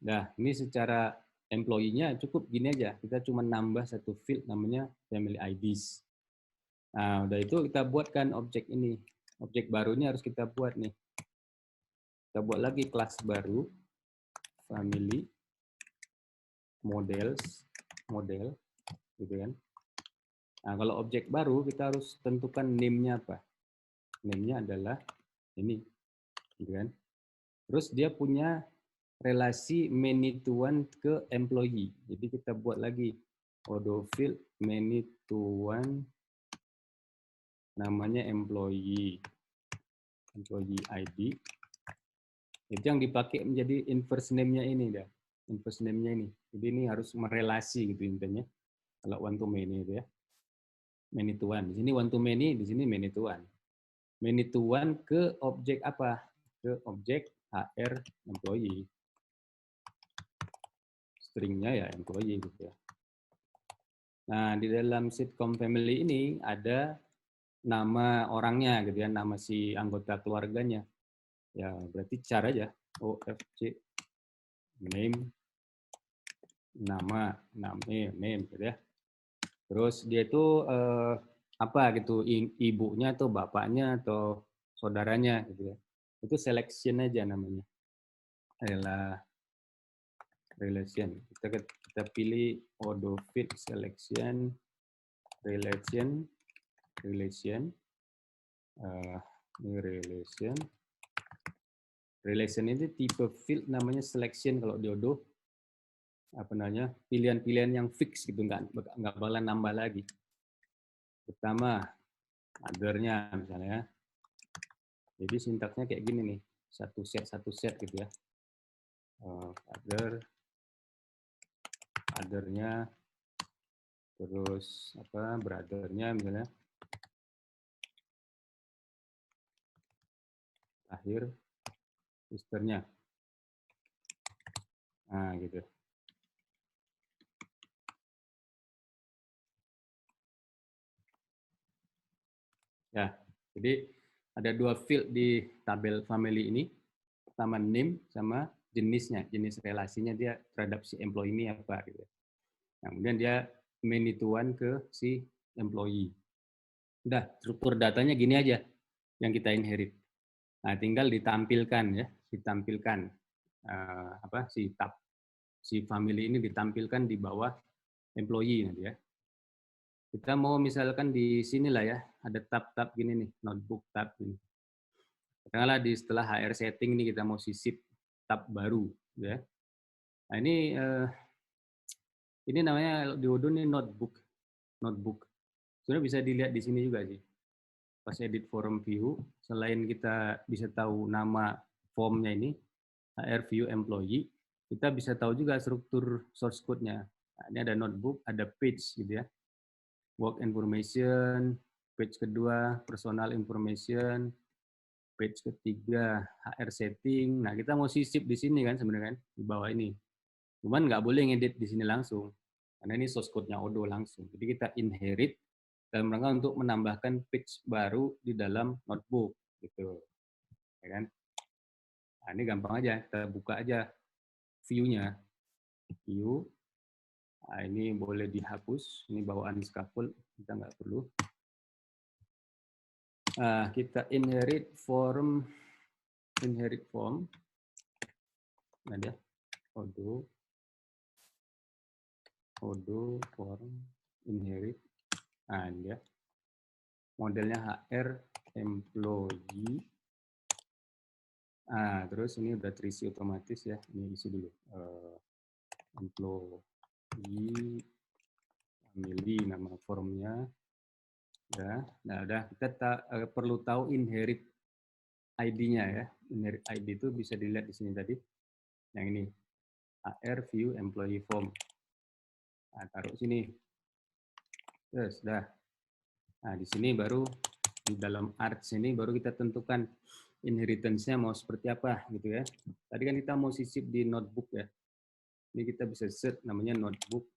Nah, ini secara employee-nya cukup gini aja. Kita cuma nambah satu field namanya family IDs. Nah, udah itu kita buatkan objek ini. Objek baru ini harus kita buat nih. Kita buat lagi kelas baru family model gitu kan. Nah, kalau objek baru kita harus tentukan name-nya apa. Name-nya adalah ini, gitu kan. Terus dia punya relasi many to one ke employee. Jadi kita buat lagi field many to one namanya employee ID. Itu yang dipakai menjadi inverse name-nya ini dah. Inverse name-nya ini. Jadi ini harus merelasi gitu intinya. Kalau one to many itu ya. Many to one. Di sini one to many, di sini many to one. Many to one ke objek apa? Ke objek HR employee. Stringnya ya employee gitu ya. Nah, di dalam sitcom family ini ada nama orangnya gitu ya, nama si anggota keluarganya. Ya, berarti cara aja OFC name name gitu ya. Terus dia itu apa gitu, ibunya atau bapaknya atau saudaranya gitu ya. Itu selection aja namanya. Relation. Kita pilih fit selection relation relation itu tipe field namanya selection. Kalau di Odoo apa namanya, pilihan-pilihan yang fix gitu, nggak bakalan nambah lagi. Pertama other-nya misalnya. Jadi sintaksnya kayak gini nih, satu set gitu ya. Other-nya, terus apa brother-nya misalnya, akhir sister-nya. Nah gitu. Ya, jadi ada dua field di tabel family ini. Pertama name sama jenisnya, jenis relasinya dia terhadap si employee ini apa gitu. Nah, kemudian dia many to one ke si employee. Udah, struktur datanya gini aja yang kita inherit. Nah, tinggal ditampilkan ya, ditampilkan si family ini ditampilkan di bawah employee nanti ya. Kita mau misalkan di sini lah ya, ada tab-tab gini nih, notebook tab ini. Katakanlah di setelah HR setting ini kita mau sisip tab baru, ya. Nah ini namanya di Odoo nih notebook. Sudah bisa dilihat di sini juga sih. Pas edit form view, selain kita bisa tahu nama formnya ini, HR view employee, kita bisa tahu juga struktur source code-nya. Nah, ini ada notebook, ada page gitu ya. Work information, page kedua, personal information, page ketiga, HR setting. Nah, kita mau sisip di sini kan sebenarnya kan, di bawah ini. Cuman nggak boleh ngedit di sini langsung, karena ini source code-nya Odoo langsung. Jadi kita inherit dalam rangka untuk menambahkan page baru di dalam notebook, gitu, ya kan? Nah, ini gampang aja, kita buka aja view-nya, view. Nah, ini boleh dihapus, ini bawaan scaffold, kita nggak perlu. Nah, kita inherit form, ada Odoo form inherit. Nah, ini ya. Modelnya HR employee. Nah, terus ini udah terisi otomatis ya. Ini isi dulu. Employee family nama formnya. Ya. Nah, udah kita perlu tahu inherit ID-nya ya. Inherit ID itu bisa dilihat di sini tadi. Yang ini. HR view employee form. Nah, taruh sini. Terus dah. Nah, di sini baru di dalam arts ini baru kita tentukan inheritance-nya mau seperti apa gitu ya. Tadi kan kita mau sisip di notebook ya. Ini kita bisa set namanya notebook.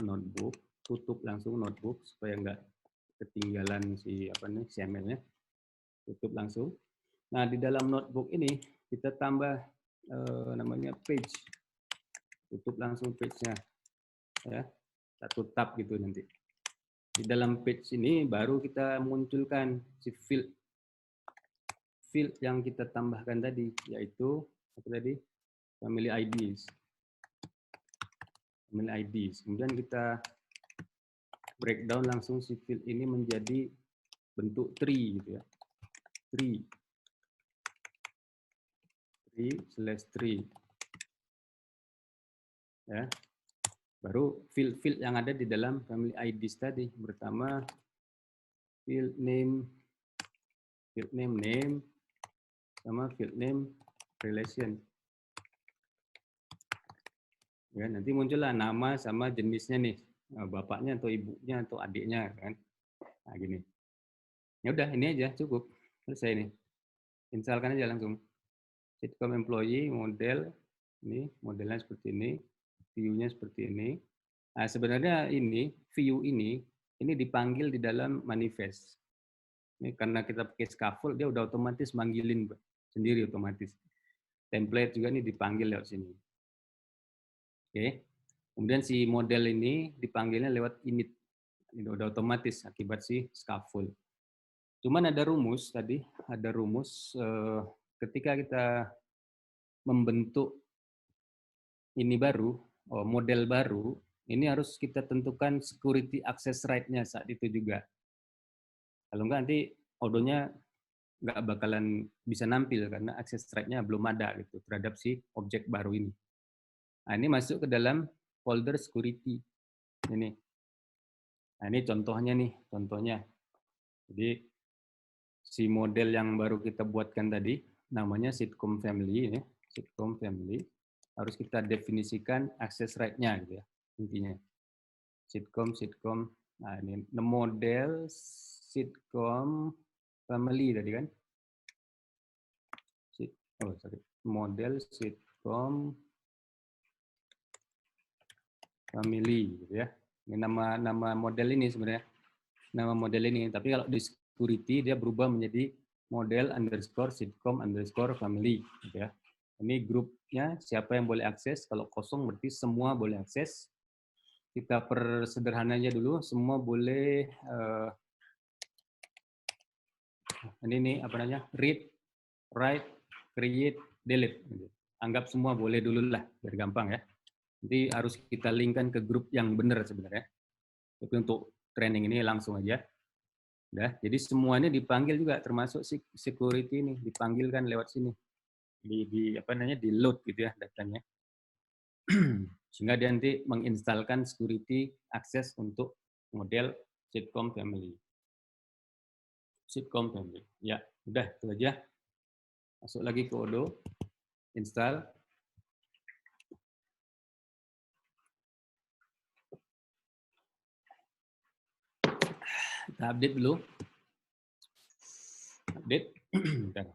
Notebook, tutup langsung notebook supaya nggak ketinggalan si CML-nya. Tutup langsung. Nah, di dalam notebook ini kita tambah namanya page. Tutup langsung page-nya. Ya. Satu tab gitu nanti. Di dalam page ini baru kita munculkan si field yang kita tambahkan tadi, yaitu apa tadi? Family IDs. Family IDs. Kemudian kita breakdown langsung si field ini menjadi bentuk tree gitu ya. Tree/tree. Ya. Baru field yang ada di dalam family IDs tadi. Pertama field name sama field name relation. Ya, nanti muncullah nama sama jenisnya nih, bapaknya atau ibunya atau adiknya kan. Nah, gini. Ya udah, ini aja cukup. Selesai nih. Installkan aja langsung. Sitcom employee model ini, modelnya seperti ini, view-nya seperti ini. Nah, sebenarnya ini view ini dipanggil di dalam manifest. Ini karena kita pakai scaffold, dia udah otomatis manggilin sendiri otomatis. Template juga ini dipanggil lewat sini. Oke. Kemudian si model ini dipanggilnya lewat init. Ini udah otomatis akibat si scaffold. Cuman ada rumus tadi, ketika kita membentuk ini baru, model baru, ini harus kita tentukan security access right-nya saat itu juga. Kalau enggak nanti Odoo-nya nggak bakalan bisa nampil karena access right-nya belum ada gitu terhadap si objek baru ini. Nah, ini masuk ke dalam folder security. Ini. Nah, ini contohnya. Jadi si model yang baru kita buatkan tadi namanya sitcom family ya. Sitcom family harus kita definisikan access right-nya gitu ya. Intinya. Sitcom. Nah, ini model sitcom family tadi kan. Model sitcom family gitu ya. Ini nama model ini sebenarnya. Nama model ini, tapi kalau di security dia berubah menjadi model _sitcom _family gitu ya. Ini grupnya siapa yang boleh akses, kalau kosong berarti semua boleh akses. Kita persederhananya dulu, semua boleh ini read, write, create, delete. Anggap semua boleh dulu lah, biar gampang ya. Nanti harus kita linkkan ke grup yang benar sebenarnya. Tapi untuk training ini langsung aja. Udah, jadi semuanya dipanggil juga, termasuk security ini dipanggilkan lewat sini. Di load gitu ya datanya. Sehingga dia nanti menginstalkan security access untuk model sitcom family. Ya, udah itu aja. Masuk lagi ke Odoo, install. Kita update dulu. Update. Bentar.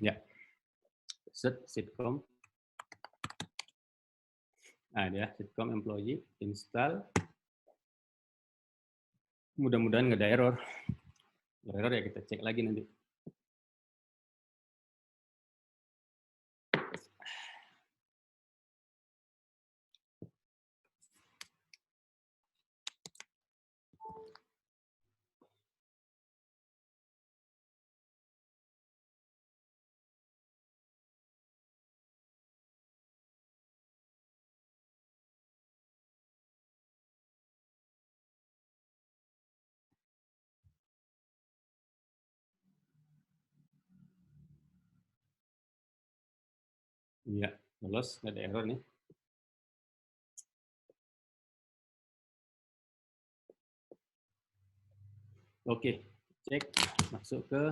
Ya, set sitcom. Nah, dia sitcom employee install. Mudah-mudahan nggak ada error. Error ya kita cek lagi nanti. Iya, lolos, nggak ada error nih. Oke, cek masuk ke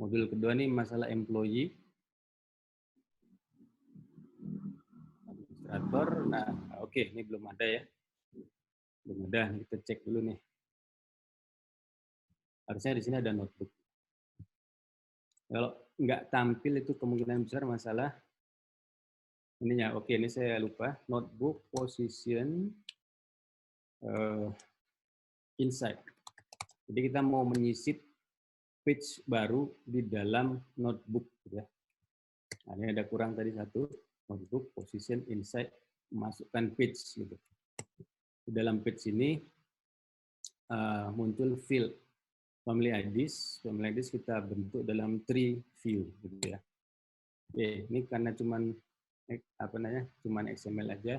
modul kedua nih, masalah employee. Administrator, nah oke, ini belum ada ya. Belum ada, kita cek dulu nih. Harusnya di sini ada notebook. Kalau nggak tampil itu kemungkinan besar masalah ininya. Oke, ini saya lupa. Notebook position inside. Jadi kita mau menyisip page baru di dalam notebook. Gitu ya. Nah, ini ada kurang tadi satu. Notebook position inside, masukkan page. Gitu. Di dalam page ini muncul field family IDs. Family IDs kita bentuk dalam tree view. Gitu ya. Oke, ini karena cuman XML aja,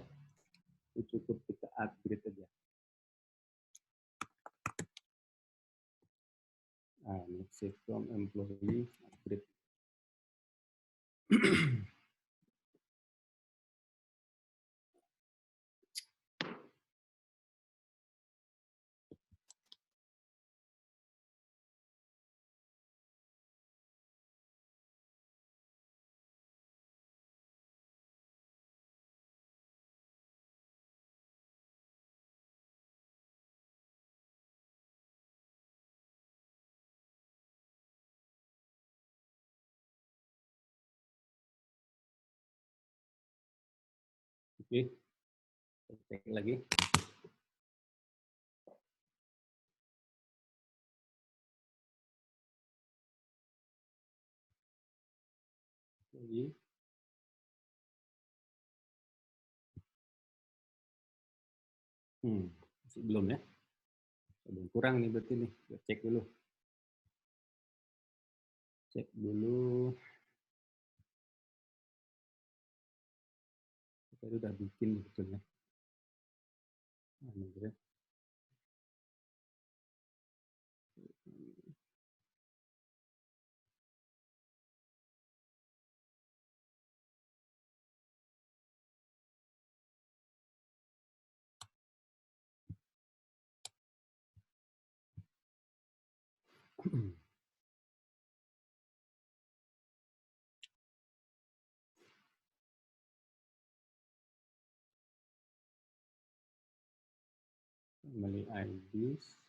itu cukup kita upgrade aja. Save from employee upgrade. Oke, cek lagi. Lagi. Masih belum ya? Belum, kurang nih berarti nih. Cek dulu. Cek dulu. Kita udah bikin sebetulnya. Family IDs.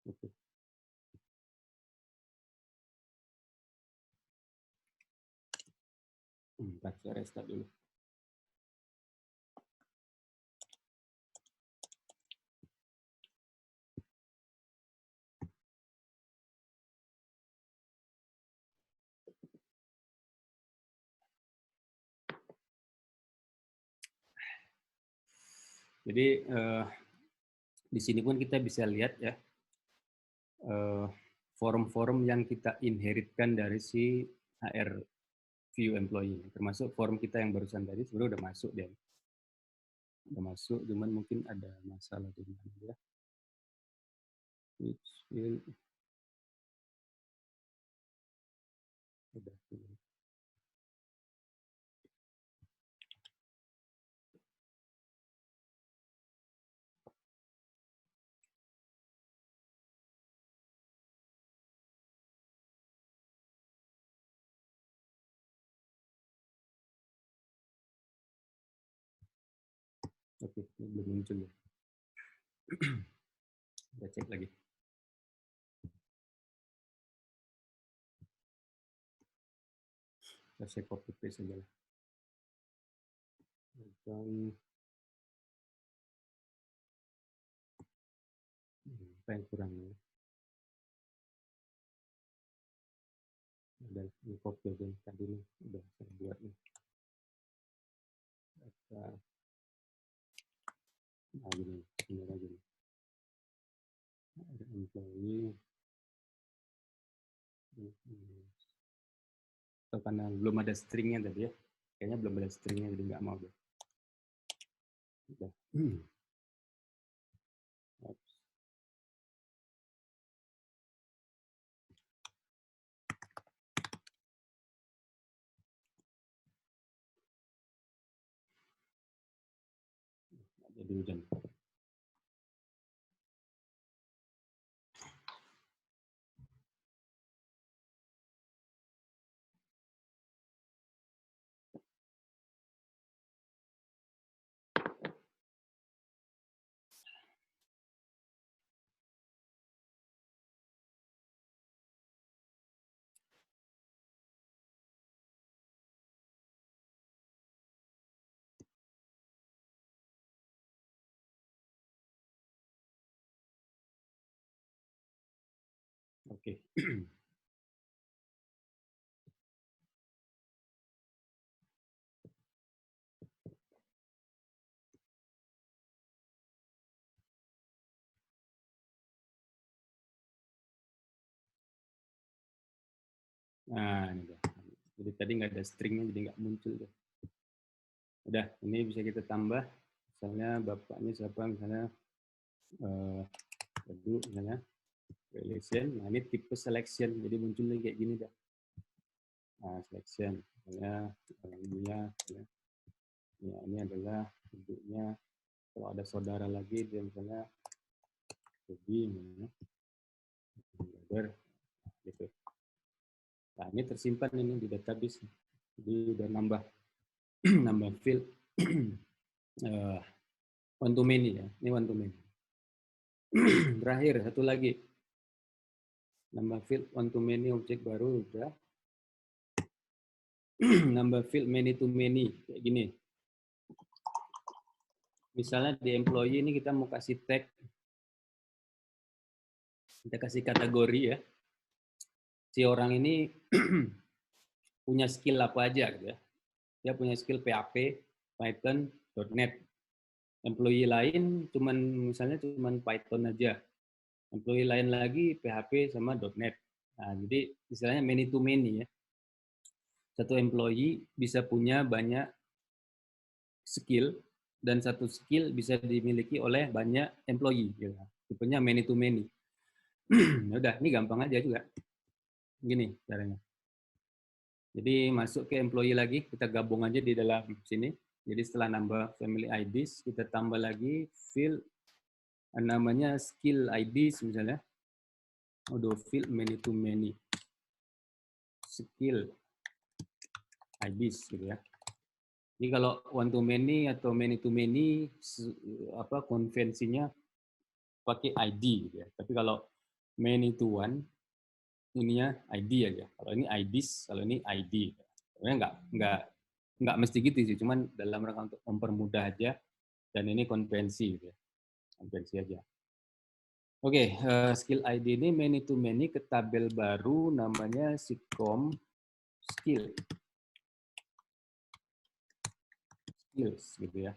Oke. Saya restart dulu. Jadi di sini pun kita bisa lihat ya form-form yang kita inheritkan dari si HR view employee, termasuk form kita yang barusan tadi sebenarnya udah masuk dia. Udah masuk, cuman mungkin ada masalah di mana ya. Which field udah. Oke, ini belum muncul ya. Kita cek lagi. Saya copy paste saja lah. Dan apa yang kurang ya? Ada ini copy aja tadi nih, udah saya buat nih. Data, nah gini, ini lagi nih. Ada employee. Karena belum ada stringnya tadi ya, kayaknya belum ada stringnya jadi nggak mau deh. Udah. Jadi hujan. Oke. Nah, ini dia. Jadi tadi nggak ada stringnya, jadi nggak muncul deh. Udah, ini bisa kita tambah. Misalnya bapaknya siapa, misalnya misalnya relation. Nah, ini tipe selection, jadi munculnya kayak gini dah. Nah, selection, misalnya ininya, ya, ini adalah ibunya. Kalau ada saudara lagi, dia misalnya jadi, gitu. Nah, ini tersimpan ini di database. Jadi udah nambah nambah field one to many ya. Ini one to many. Terakhir satu lagi. Nambah field one to many objek baru udah. Nambah field many to many kayak gini. Misalnya di employee ini kita mau kasih tag, kita kasih kategori ya. Si orang ini punya skill apa aja gitu ya. Dia punya skill PHP, Python, .NET. Employee lain misalnya cuman Python aja. Employee lain lagi PHP sama .NET. Nah, jadi istilahnya many to many ya. Satu employee bisa punya banyak skill dan satu skill bisa dimiliki oleh banyak employee. Gitu. Tipenya many to many. Udah, ini gampang aja juga. Gini caranya. Jadi masuk ke employee lagi, kita gabung aja di dalam sini. Jadi setelah nambah family IDs, kita tambah lagi field namanya skill IDs misalnya. Udah field many to many. Skill IDs gitu ya. Jadi kalau one to many atau many to many konvensinya pakai ID gitu ya. Tapi kalau many to one ininya ID aja. Kalau ini IDs, kalau ini ID. Sebenarnya nggak mesti gitu sih, cuman dalam rangka untuk mempermudah aja. Dan ini konvensi gitu ya. Konvensi aja. Oke, skill ID ini many to many ke tabel baru namanya sitcom skill. Skills gitu ya.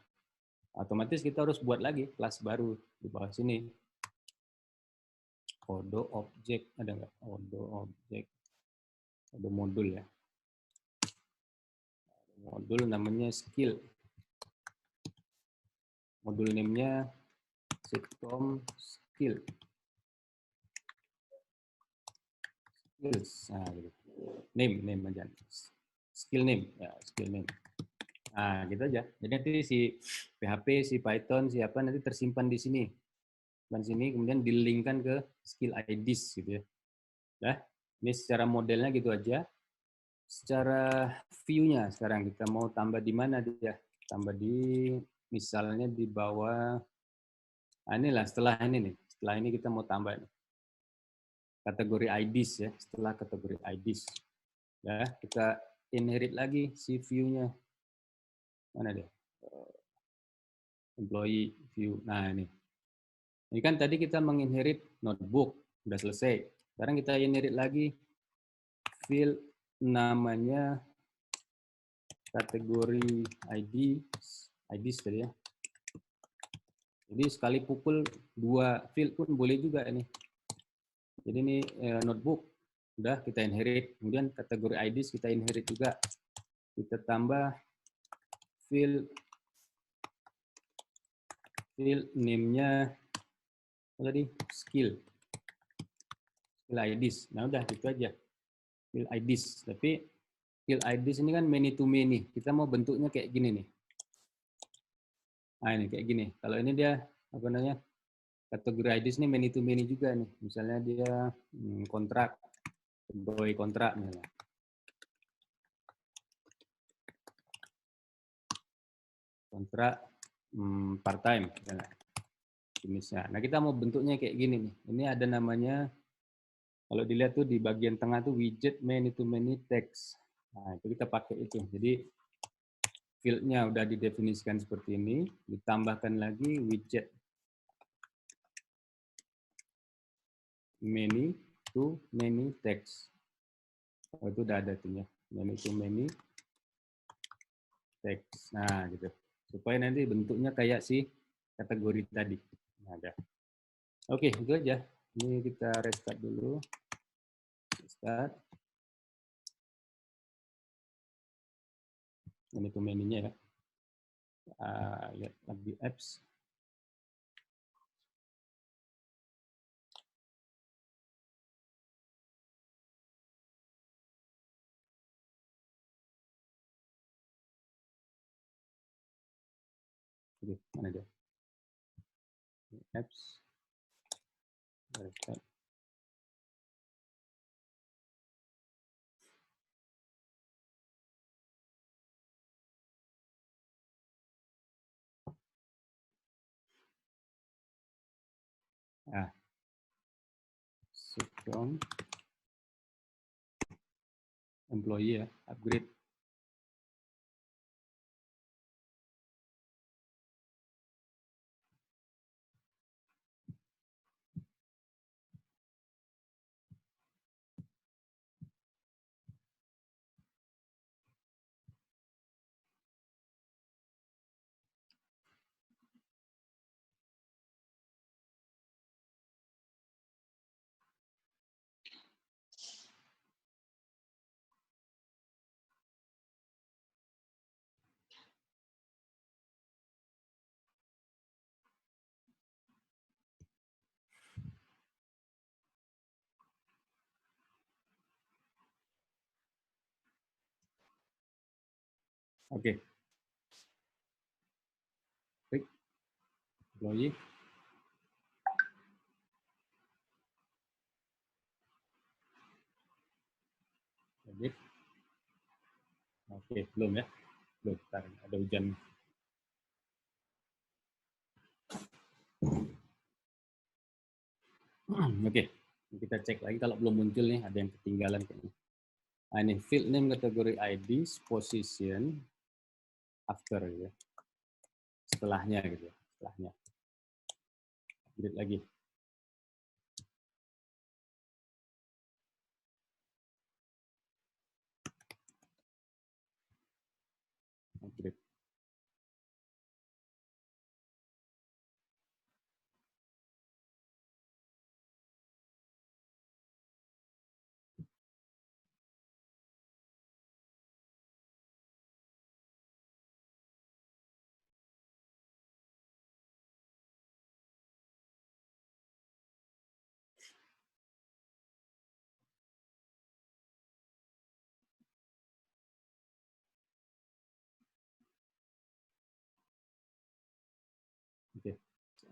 Otomatis kita harus buat lagi kelas baru di bawah sini. Odo objek ada nggak? Odo objek. Ada modul ya. Modul namanya skill. modul name-nya sitcom skill. Skills. Nah, gitu. Name aja. Skill name, ya, skill name. Nah, gitu aja. Jadi nanti si PHP, si Python, siapa nanti tersimpan di sini. Dan sini kemudian di-linkkan ke skill IDs gitu ya. Nah, ini secara modelnya gitu aja. Secara view-nya sekarang kita mau tambah di mana dia? Tambah di misalnya di bawah. Nah, inilah setelah ini nih. Setelah ini kita mau tambah nih. Kategori IDs ya. Setelah kategori IDs. Ya, kita inherit lagi si view-nya. Mana dia? Employee view. Nah, ini. Ini kan tadi kita menginherit notebook, udah selesai. Sekarang kita inherit lagi field namanya kategori IDs tadi ya. Jadi sekali pukul 2 field pun boleh juga ini. Jadi ini notebook udah kita inherit. Kemudian kategori IDs kita inherit juga. Kita tambah field name-nya tadi skill IDs. Nah udah gitu aja. Field IDs. Tapi field IDs ini kan many to many. Kita mau bentuknya kayak gini nih. Nah ini kayak gini. Kalau ini dia apa namanya? Kategori IDs ini many to many juga nih. Misalnya dia kontrak, pegawai kontrak misalnya. Kontrak part time misalnya. Jenisnya. Nah kita mau bentuknya kayak gini nih. Ini ada namanya, kalau dilihat tuh di bagian tengah tuh widget many to many text. Nah itu kita pakai itu. Jadi field-nya udah didefinisikan seperti ini, ditambahkan lagi widget many to many text. Oh, itu udah ada tuhnya, many to many text. Nah gitu, supaya nanti bentuknya kayak si kategori tadi. Nah, ada. Oke, itu aja. Ini kita restart dulu. Restart. Many to many-nya ya. Lihat lagi apps. Oke, mana dia? Apps. Restart. Ah, Sitcom employee ya, upgrade. Oke, klik employee. Edit. Oke, belum ya? Belum, ada hujan. Oke, kita cek lagi kalau belum muncul nih, ada yang ketinggalan kayaknya. Nah, ini field name kategori ID, position, after ya. Setelahnya gitu ya, setelahnya. Update lagi. Update.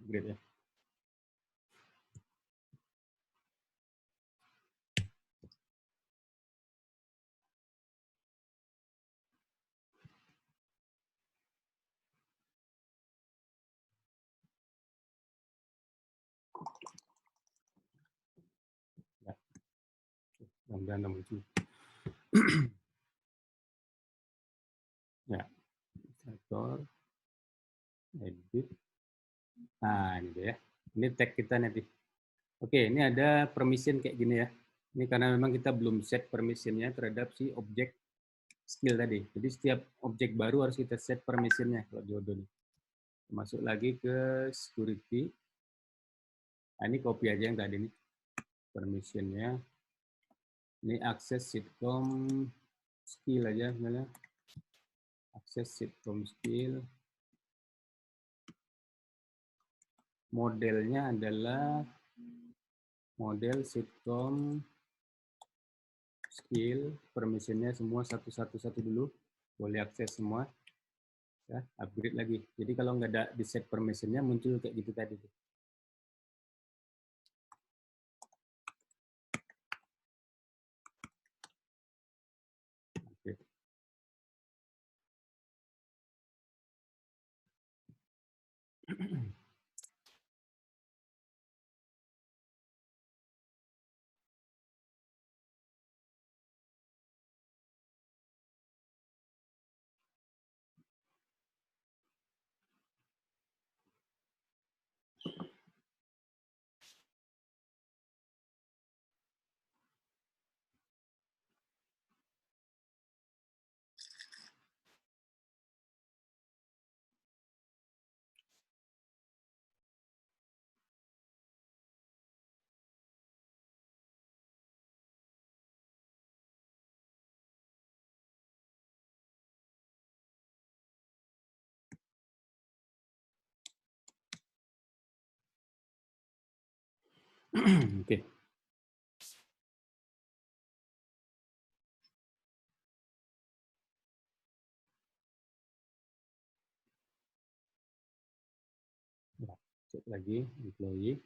upgrade ya. Mudah-mudahan muncul. Ya, administrator, edit. Nah, ini dia ya. Ini tag kita nanti. Oke, ini ada permission kayak gini ya. Ini karena memang kita belum set permissionnya terhadap si objek skill tadi. Jadi setiap objek baru harus kita set permissionnya kalau jodoh nih. Masuk lagi ke security. Nah, ini copy aja yang tadi nih. Permissionnya. Ini akses sitcom skill aja misalnya. Akses sitcom skill. Modelnya adalah model sitcom skill. Permissionnya semua satu-satu dulu. Boleh akses semua. Ya, upgrade lagi. Jadi kalau nggak ada di set permissionnya muncul kayak gitu tadi. Oke. Oke. Ya, cek lagi employee.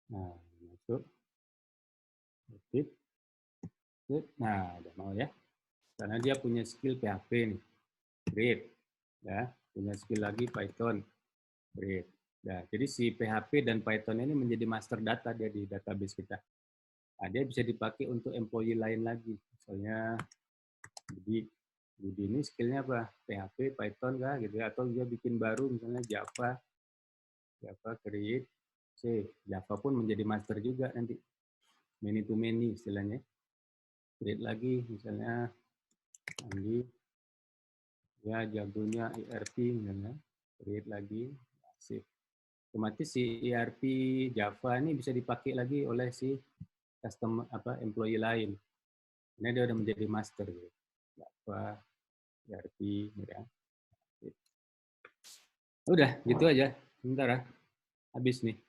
Nah, masuk. Aktif. Nah, udah mau ya. Karena dia punya skill PHP nih. Great. Ya, punya skill lagi Python. Great. Nah, jadi si PHP dan Python ini menjadi master data dia di database kita. Nah, dia bisa dipakai untuk employee lain lagi. Misalnya Budi ini skillnya apa? PHP, Python kah gitu ya? Atau dia bikin baru misalnya Java create, Java pun menjadi master juga nanti. Many to many istilahnya. Create lagi misalnya Andi, ya jagonya ERP misalnya. Create lagi, save. Otomatis si ERP Java ini bisa dipakai lagi oleh si employee lain. Ini dia udah menjadi master gitu. Java, ERP, ya. Udah, gitu aja. Sebentar ya. Habis nih.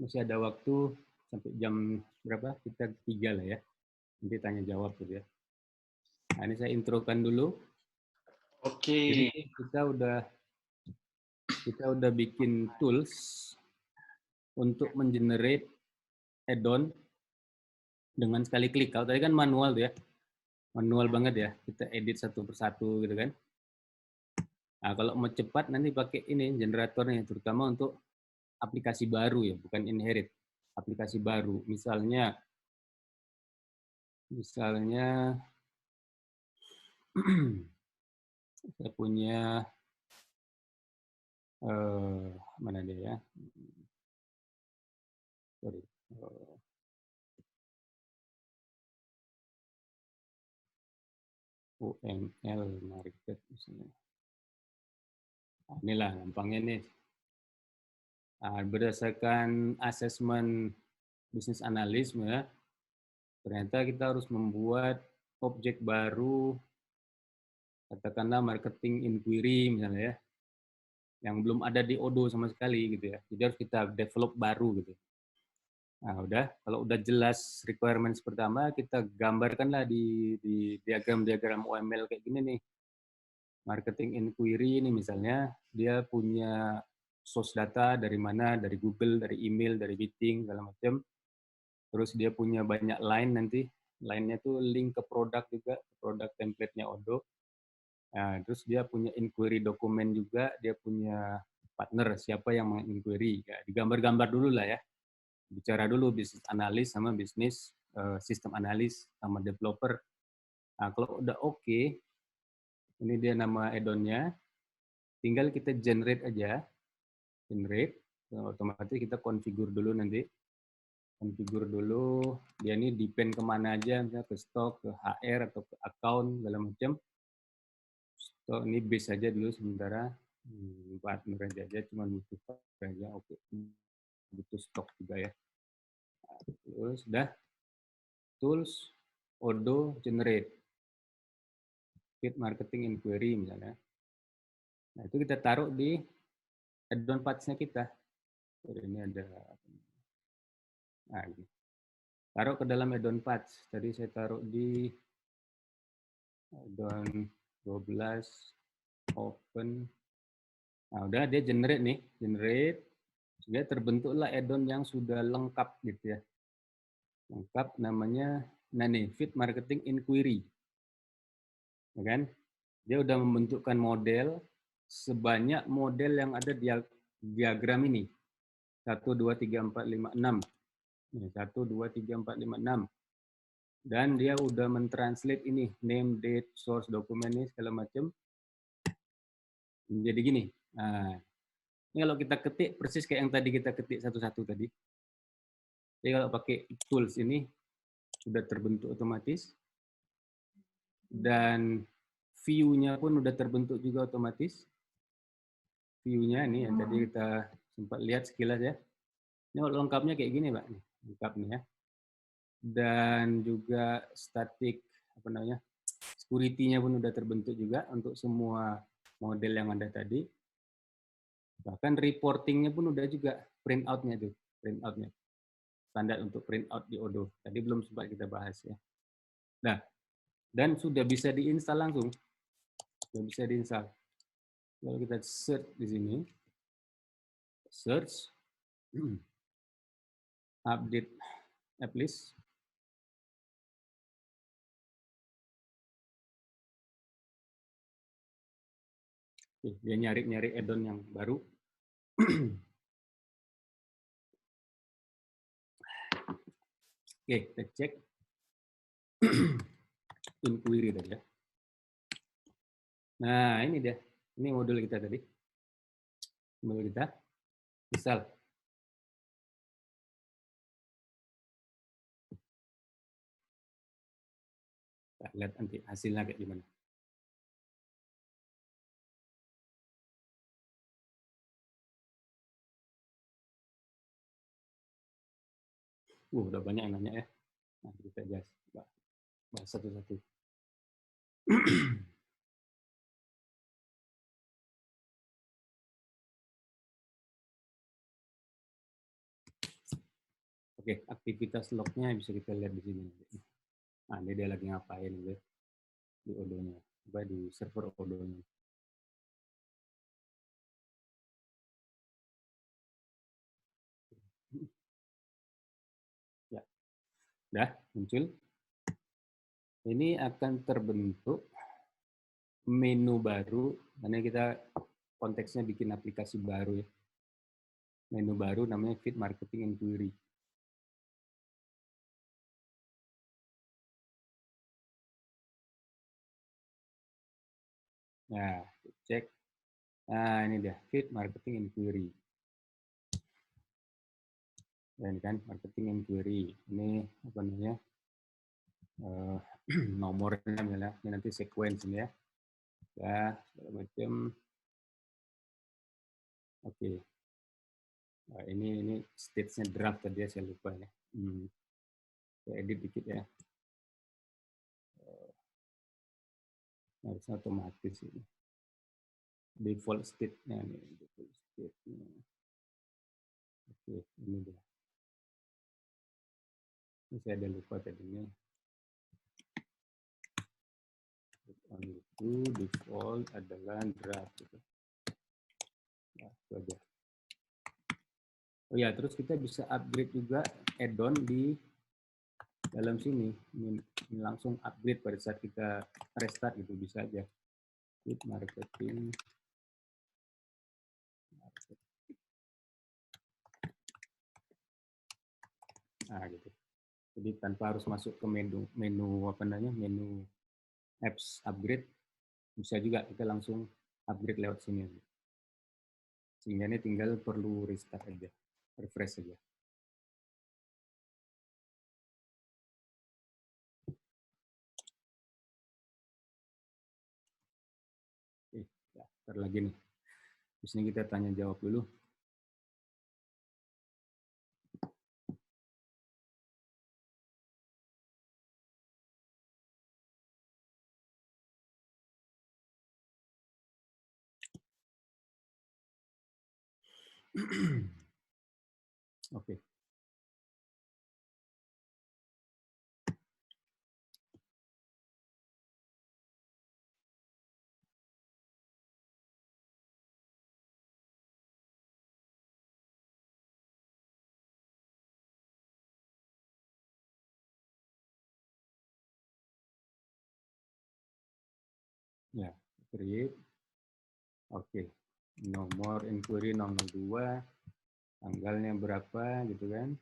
Masih ada waktu sampai jam berapa? Kita 3 lah ya. Nanti tanya jawab gitu ya. Nah, ini saya introkan dulu. Oke. Jadi kita udah bikin tools untuk mengenerate add-on dengan sekali klik. Kalau tadi kan manual tuh ya. Manual banget ya. Kita edit satu persatu gitu kan. Nah, kalau mau cepat nanti pakai ini generatornya, terutama untuk aplikasi baru ya, bukan inherit. Aplikasi baru. Misalnya saya punya mana dia ya? Sorry. UML market misalnya. Nah, inilah gampangnya nih. Nah, berdasarkan asesmen bisnis analis ya, ternyata kita harus membuat objek baru, katakanlah marketing inquiry misalnya ya, yang belum ada di Odoo sama sekali gitu ya. Jadi harus kita develop baru gitu. Nah, kalau udah jelas requirements pertama, kita gambarkanlah di diagram-diagram UML kayak gini nih. Marketing inquiry ini misalnya dia punya source data dari mana, dari Google, dari email, dari meeting, segala macam. Terus dia punya banyak line nanti, line-nya tuh link ke produk juga, produk template-nya Odoo. Nah, terus dia punya inquiry dokumen juga, dia punya partner siapa yang menginquiry. Ya, digambar-gambar dulu lah ya. Bicara dulu bisnis analis sama bisnis sistem analis sama developer. Nah, kalau udah oke, ini dia nama add-on-nya, tinggal kita generate aja, generate, otomatis kita configure dulu nanti, configure dulu, dia ini depend kemana aja, misalnya ke stok, ke HR, atau ke account, segala macam. Stok ini base aja dulu sementara, partner aja, cuma butuh partner aja, oke. Butuh stok juga ya. Terus udah, tools, Odoo, generate, feed marketing inquiry misalnya. Nah, itu kita taruh di add-on paths-nya kita. Ini ada, nah, ini. Taruh ke dalam add-on paths. Tadi saya taruh di add-on 12, open. Nah, udah dia generate nih, generate. Sudah terbentuklah add-on yang sudah lengkap gitu ya. Lengkap namanya, nah nih, feed marketing inquiry. Ya kan? Dia udah membentukkan model sebanyak model yang ada di diagram ini. 1, 2, 3, 4, 5, 6. 1, 2, 3, 4, 5, 6. Dan dia udah mentranslate ini, name, date, source, dokumen ini segala macam. Jadi gini. Nah, ini kalau kita ketik persis kayak yang tadi kita ketik satu-satu tadi. Jadi kalau pakai tools ini sudah terbentuk otomatis. Dan view-nya pun udah terbentuk juga otomatis. View-nya ini yang tadi kita sempat lihat sekilas ya. Ini kalau lengkapnya kayak gini, Pak. Lengkap nih ya. Dan juga static apa namanya? Security-nya pun udah terbentuk juga untuk semua model yang ada tadi. Bahkan reporting-nya pun udah juga print out-nya tuh, print out-nya. Standar untuk print out di Odoo. Tadi belum sempat kita bahas ya. Nah, dan sudah bisa diinstal langsung. Sudah bisa diinstal. Kalau kita search di sini, search, update app list. Dia nyari-nyari add-on yang baru. Oke, kita cek. Inquiry tadi ya. Nah, ini dia. Ini modul kita tadi. Modul kita. Misal. Kita lihat nanti hasilnya kayak gimana. Udah banyak yang nanya ya. Nah, kita bahas satu-satu. Oke, aktivitas lognya bisa kita lihat di sini. Nah, ini dia lagi ngapain gitu di Odoo-nya, di server Odoo-nya. Ya, udah muncul. Ini akan terbentuk menu baru, karena kita konteksnya bikin aplikasi baru ya. Menu baru namanya Feed Marketing Inquiry. Nah, cek. Nah, ini dia, Feed Marketing Inquiry. Dan kan, Marketing Inquiry. Ini apa namanya? Nomornya misalnya, ini nanti sequence ini ya. Ya, segala macam. Oke. Nah, ini stage-nya draft tadi ya, saya lupa ya. Saya edit dikit ya. Harusnya otomatis ini. Default state-nya nih, default state-nya. Oke, ini dia. Ini saya ada lupa tadinya. itu default adalah draft gitu. Nah, itu aja. Oh ya, terus kita bisa upgrade juga add-on di dalam sini. Ini langsung upgrade pada saat kita restart gitu, bisa aja. With marketing. Nah, gitu. Jadi tanpa harus masuk ke menu apa namanya, menu apps upgrade, bisa juga kita langsung upgrade lewat sini. Sehingga ini tinggal perlu restart aja, refresh aja. Oke, ya, ntar lagi nih. Di sini kita tanya jawab dulu. Oke. Ya, create. Oke. Nomor inquiry 002, tanggalnya berapa gitu kan.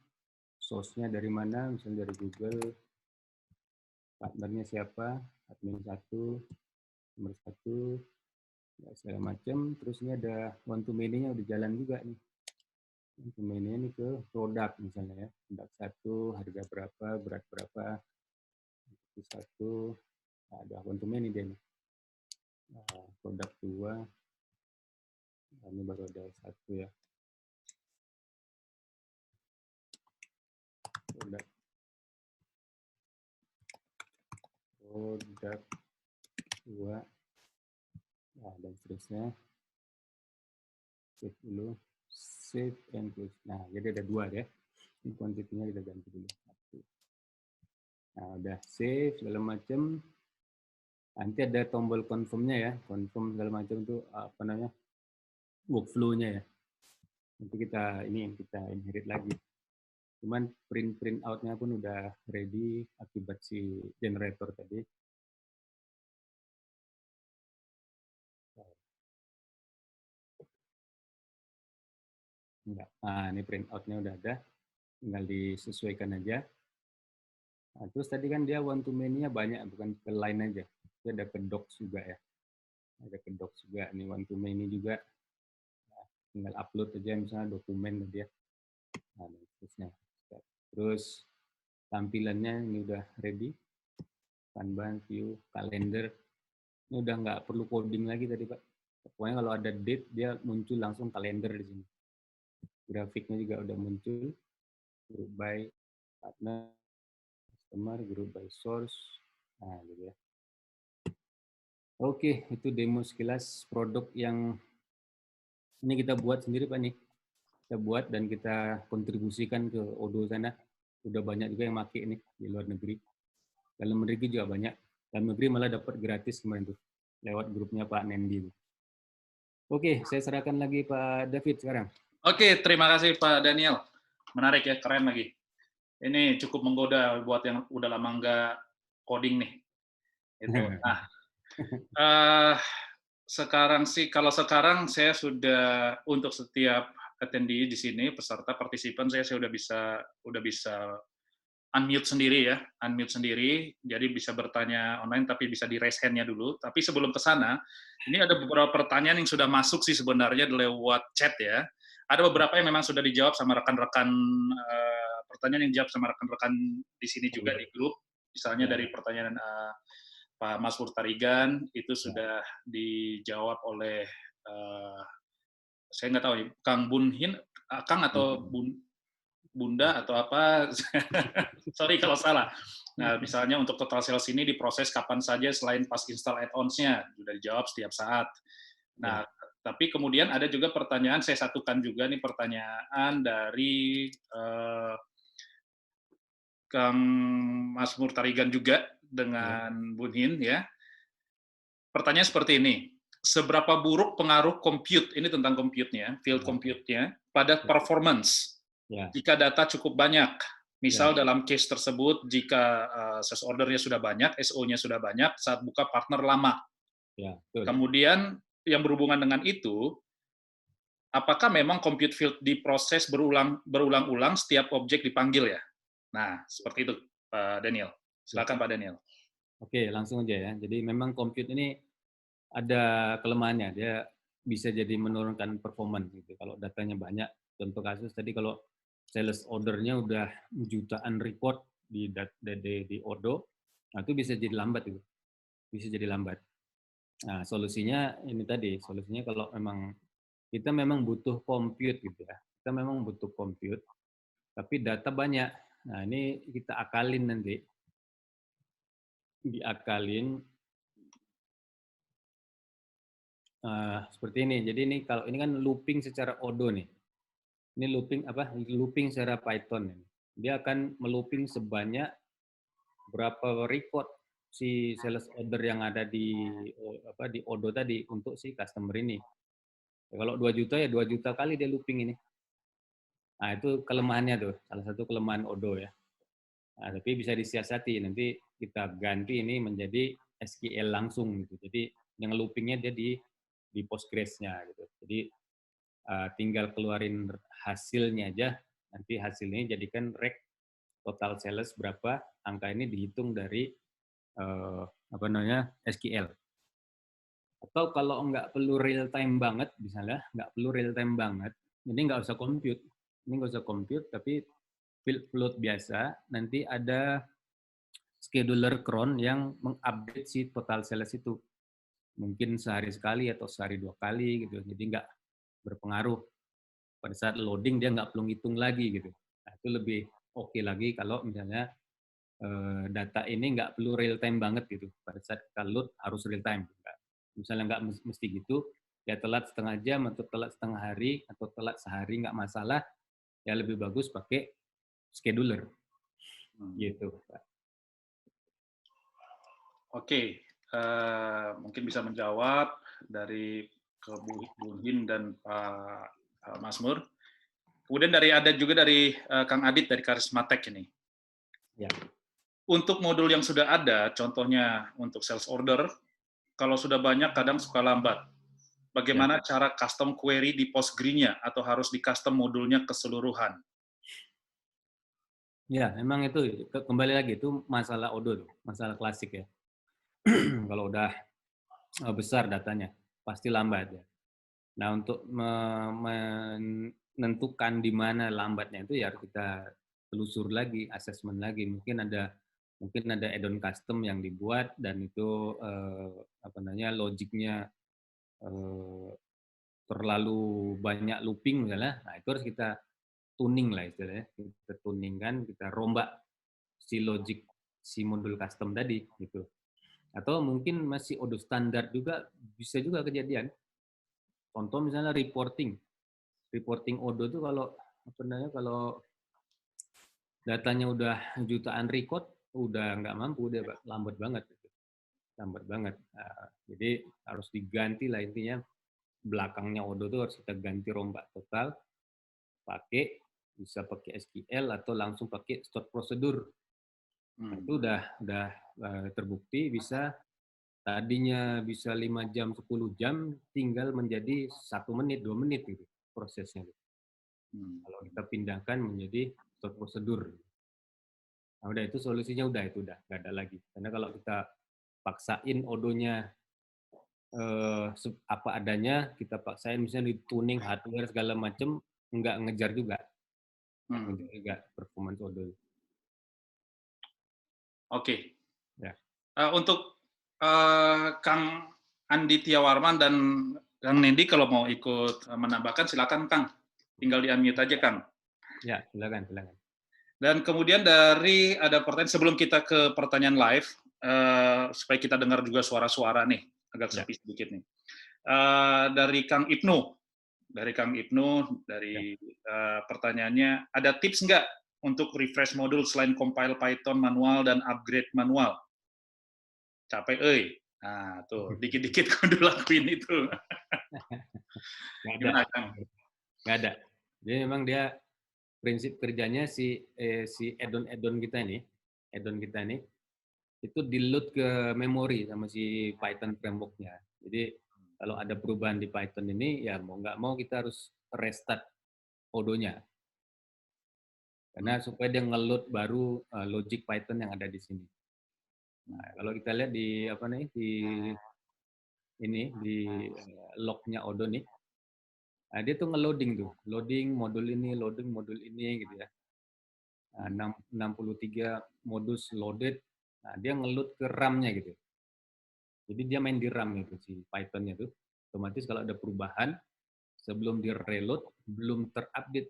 Source-nya dari mana? Misalnya dari Google. Partnernya siapa? Admin 1, nomor 1, ya, segala macam. Terus ini ada one to many-nya udah jalan juga nih. One to many-nya nih ke produk misalnya ya. Produk 1, harga berapa, berat berapa. Satu, ada one to many dia nih. Produk 2, ini baru ada 1 ya. Produk 2, nah, dan seterusnya. Save dulu, save and close. Nah, jadi ada 2 ya. Ini kuantitinya kita ganti dulu. Nah, udah save segala macam. Nanti ada tombol confirm-nya ya, confirm segala macam itu apa namanya, workflow-nya ya. Nanti kita inherit lagi. Cuman print out-nya pun udah ready akibat si generator tadi. Enggak. Nah, ini print out-nya udah ada, tinggal disesuaikan aja. Nah, terus tadi kan dia one to many-nya banyak, bukan ke line aja. Dia ada ke docs juga ya. Ada ke docs juga, ini one to many juga. Nah, tinggal upload aja misalnya dokumen tadi ya. Nah, terusnya. Terus tampilannya ini udah ready. Kanban, view, kalender. Ini udah nggak perlu coding lagi tadi Pak. Pokoknya kalau ada date, dia muncul langsung kalender di sini. Grafiknya juga udah muncul. Group by partner, customer, group by source. Nah, gitu ya. Oke, itu demo sekilas produk yang ini kita buat sendiri Pak nih. Kita buat dan kita kontribusikan ke Odoo sana. Udah banyak juga yang pakai ini di luar negeri. Dalam negeri juga banyak. Dalam negeri malah dapat gratis kemarin tuh lewat grupnya Pak Nendi. Oke, saya serahkan lagi Pak David sekarang. Oke, terima kasih Pak Daniel. Menarik ya, keren lagi. Ini cukup menggoda buat yang udah lama nggak coding nih. Itu. Nah, sekarang sih, kalau sekarang saya sudah untuk setiap attendee di sini, peserta partisipan saya udah bisa unmute sendiri ya, unmute sendiri, jadi bisa bertanya online tapi bisa di raise hand-nya dulu. Tapi sebelum ke sana, ini ada beberapa pertanyaan yang sudah masuk sih sebenarnya lewat chat ya. Ada beberapa yang memang sudah dijawab sama rekan-rekan, pertanyaan yang dijawab sama rekan-rekan di sini juga di grup. Misalnya dari pertanyaan Pak Mas Tarigan, itu sudah dijawab oleh, saya nggak tahu ya, Kang Bunhin, Kang atau Bunda atau apa, sorry kalau salah. Nah, misalnya untuk total sales ini diproses kapan saja selain pas install add-ons-nya, sudah dijawab setiap saat. Nah, tapi kemudian ada juga pertanyaan, saya satukan juga nih pertanyaan dari Kang Mas Murtarigan juga dengan Bunhin ya. pertanyaan seperti ini. Seberapa buruk pengaruh compute, ini tentang compute-nya, field Ya, compute-nya, pada ya, performance ya, jika data cukup banyak? ya, Misal dalam case tersebut, jika sales order-nya sudah banyak, SO-nya sudah banyak, saat buka partner lama. ya, betul. Kemudian yang berhubungan dengan itu, apakah memang compute field diproses berulang-ulang setiap objek dipanggil ya? Nah, seperti itu, Pak Daniel. Ya. Silakan Pak Daniel. Oke, langsung aja ya. Jadi memang compute ini ada kelemahannya. Dia bisa jadi menurunkan performance gitu. Kalau datanya banyak, contoh kasus tadi kalau sales ordernya udah jutaan report di Odoo, nah itu bisa jadi lambat itu. Bisa jadi lambat. Nah, solusinya ini tadi, solusinya kalau memang kita memang butuh compute gitu ya. Kita memang butuh compute, tapi data banyak. Nah, ini kita akalin nanti. Diakalin seperti ini. Jadi ini kalau ini kan looping secara Odoo nih. Ini looping apa? Looping secara Python. Dia akan melooping sebanyak berapa record si sales order yang ada di Odoo tadi untuk si customer ini. Ya, kalau 2 juta ya 2 juta kali dia looping ini. Nah, itu kelemahannya tuh, salah satu kelemahan Odoo ya. Nah, tapi bisa disiasati, nanti kita ganti ini menjadi SQL langsung gitu. Jadi yang loopingnya dia di Postgres-nya gitu. Jadi tinggal keluarin hasilnya aja, nanti hasilnya jadikan rek total sales berapa, angka ini dihitung dari apa namanya SQL. Atau kalau nggak perlu real time banget, misalnya nggak perlu real time banget, ini nggak usah compute, ini nggak usah compute, tapi float biasa, nanti ada scheduler cron yang mengupdate si total sales itu. Mungkin sehari sekali atau sehari 2 kali gitu. Jadi nggak berpengaruh. Pada saat loading dia nggak perlu ngitung lagi gitu. Nah, itu lebih oke lagi kalau misalnya data ini nggak perlu real time banget gitu. Pada saat kita load harus real time. Misalnya nggak mesti gitu, ya telat setengah jam atau telat setengah hari atau telat sehari nggak masalah. Ya lebih bagus pakai scheduler gitu. Oke, mungkin bisa menjawab dari ke Bu Hin dan Pak Masmur. Kemudian ada juga dari Kang Adit dari Karismatek ini. Ya. Untuk modul yang sudah ada, contohnya untuk sales order, kalau sudah banyak kadang suka lambat. Ya. Bagaimana cara custom query di Postgre-nya atau harus di custom modulnya keseluruhan? Ya, memang itu kembali lagi itu masalah Odoo, masalah klasik ya. Kalau udah besar datanya pasti lambat ya. Nah, untuk menentukan di mana lambatnya itu ya harus kita telusur lagi, asesmen lagi. Mungkin ada add-on custom yang dibuat dan itu apa namanya logiknya terlalu banyak looping misalnya. Nah, itu harus kita tuning lah istilahnya. Kita tuningkan, kita rombak si logic si modul custom tadi gitu. Atau mungkin masih Odoo standar juga bisa juga kejadian. Contoh misalnya reporting Odoo itu kalau apa namanya kalau datanya udah jutaan record udah nggak mampu, dia lambat banget gitu. Lambat banget. Nah, jadi harus diganti lah intinya, belakangnya Odoo itu harus kita ganti rombak total, bisa pakai SQL atau langsung pakai stored procedure. Nah, itu udah terbukti bisa, tadinya bisa 5 jam 10 jam tinggal menjadi 1 menit 2 menit gitu prosesnya. Kalau kita pindahkan menjadi stored procedure. Nah, udah itu solusinya udah nggak ada lagi. Karena kalau kita paksain Odoo-nya apa adanya, kita paksain misalnya di tuning hardware segala macam, nggak ngejar juga. Ngejar juga performance Odoo. Oke. Ya. Untuk Kang Andi Tiawarman dan Kang Nendi kalau mau ikut menambahkan silakan Kang. Tinggal di-unmute aja Kang. Ya, silakan. Dan kemudian ada pertanyaan sebelum kita ke pertanyaan live, supaya kita dengar juga suara-suara nih, agak sepi sedikit nih. Dari Kang Ibnu, pertanyaannya, ada tips nggak untuk refresh modul selain compile Python manual dan upgrade manual? Capek, Nah, tuh, dikit-dikit kudu lakuin itu. Nggak ada. Gimana, Kang? Nggak ada. Jadi memang dia prinsip kerjanya si add-on kita ini itu di-load ke memori sama si Python framework-nya. Jadi kalau ada perubahan di Python ini, ya mau nggak mau kita harus restart Odo-nya. Karena supaya dia nge-load baru logic Python yang ada di sini. Nah, kalau kita lihat di apa nih di log-nya Odo nih, nah, dia tuh nge-loading tuh, loading modul ini gitu ya. Nah, 63 modus loaded, nah dia nge-load ke RAM-nya gitu. Jadi dia main di RAM gitu si Python-nya tuh. Otomatis kalau ada perubahan sebelum di reload belum terupdate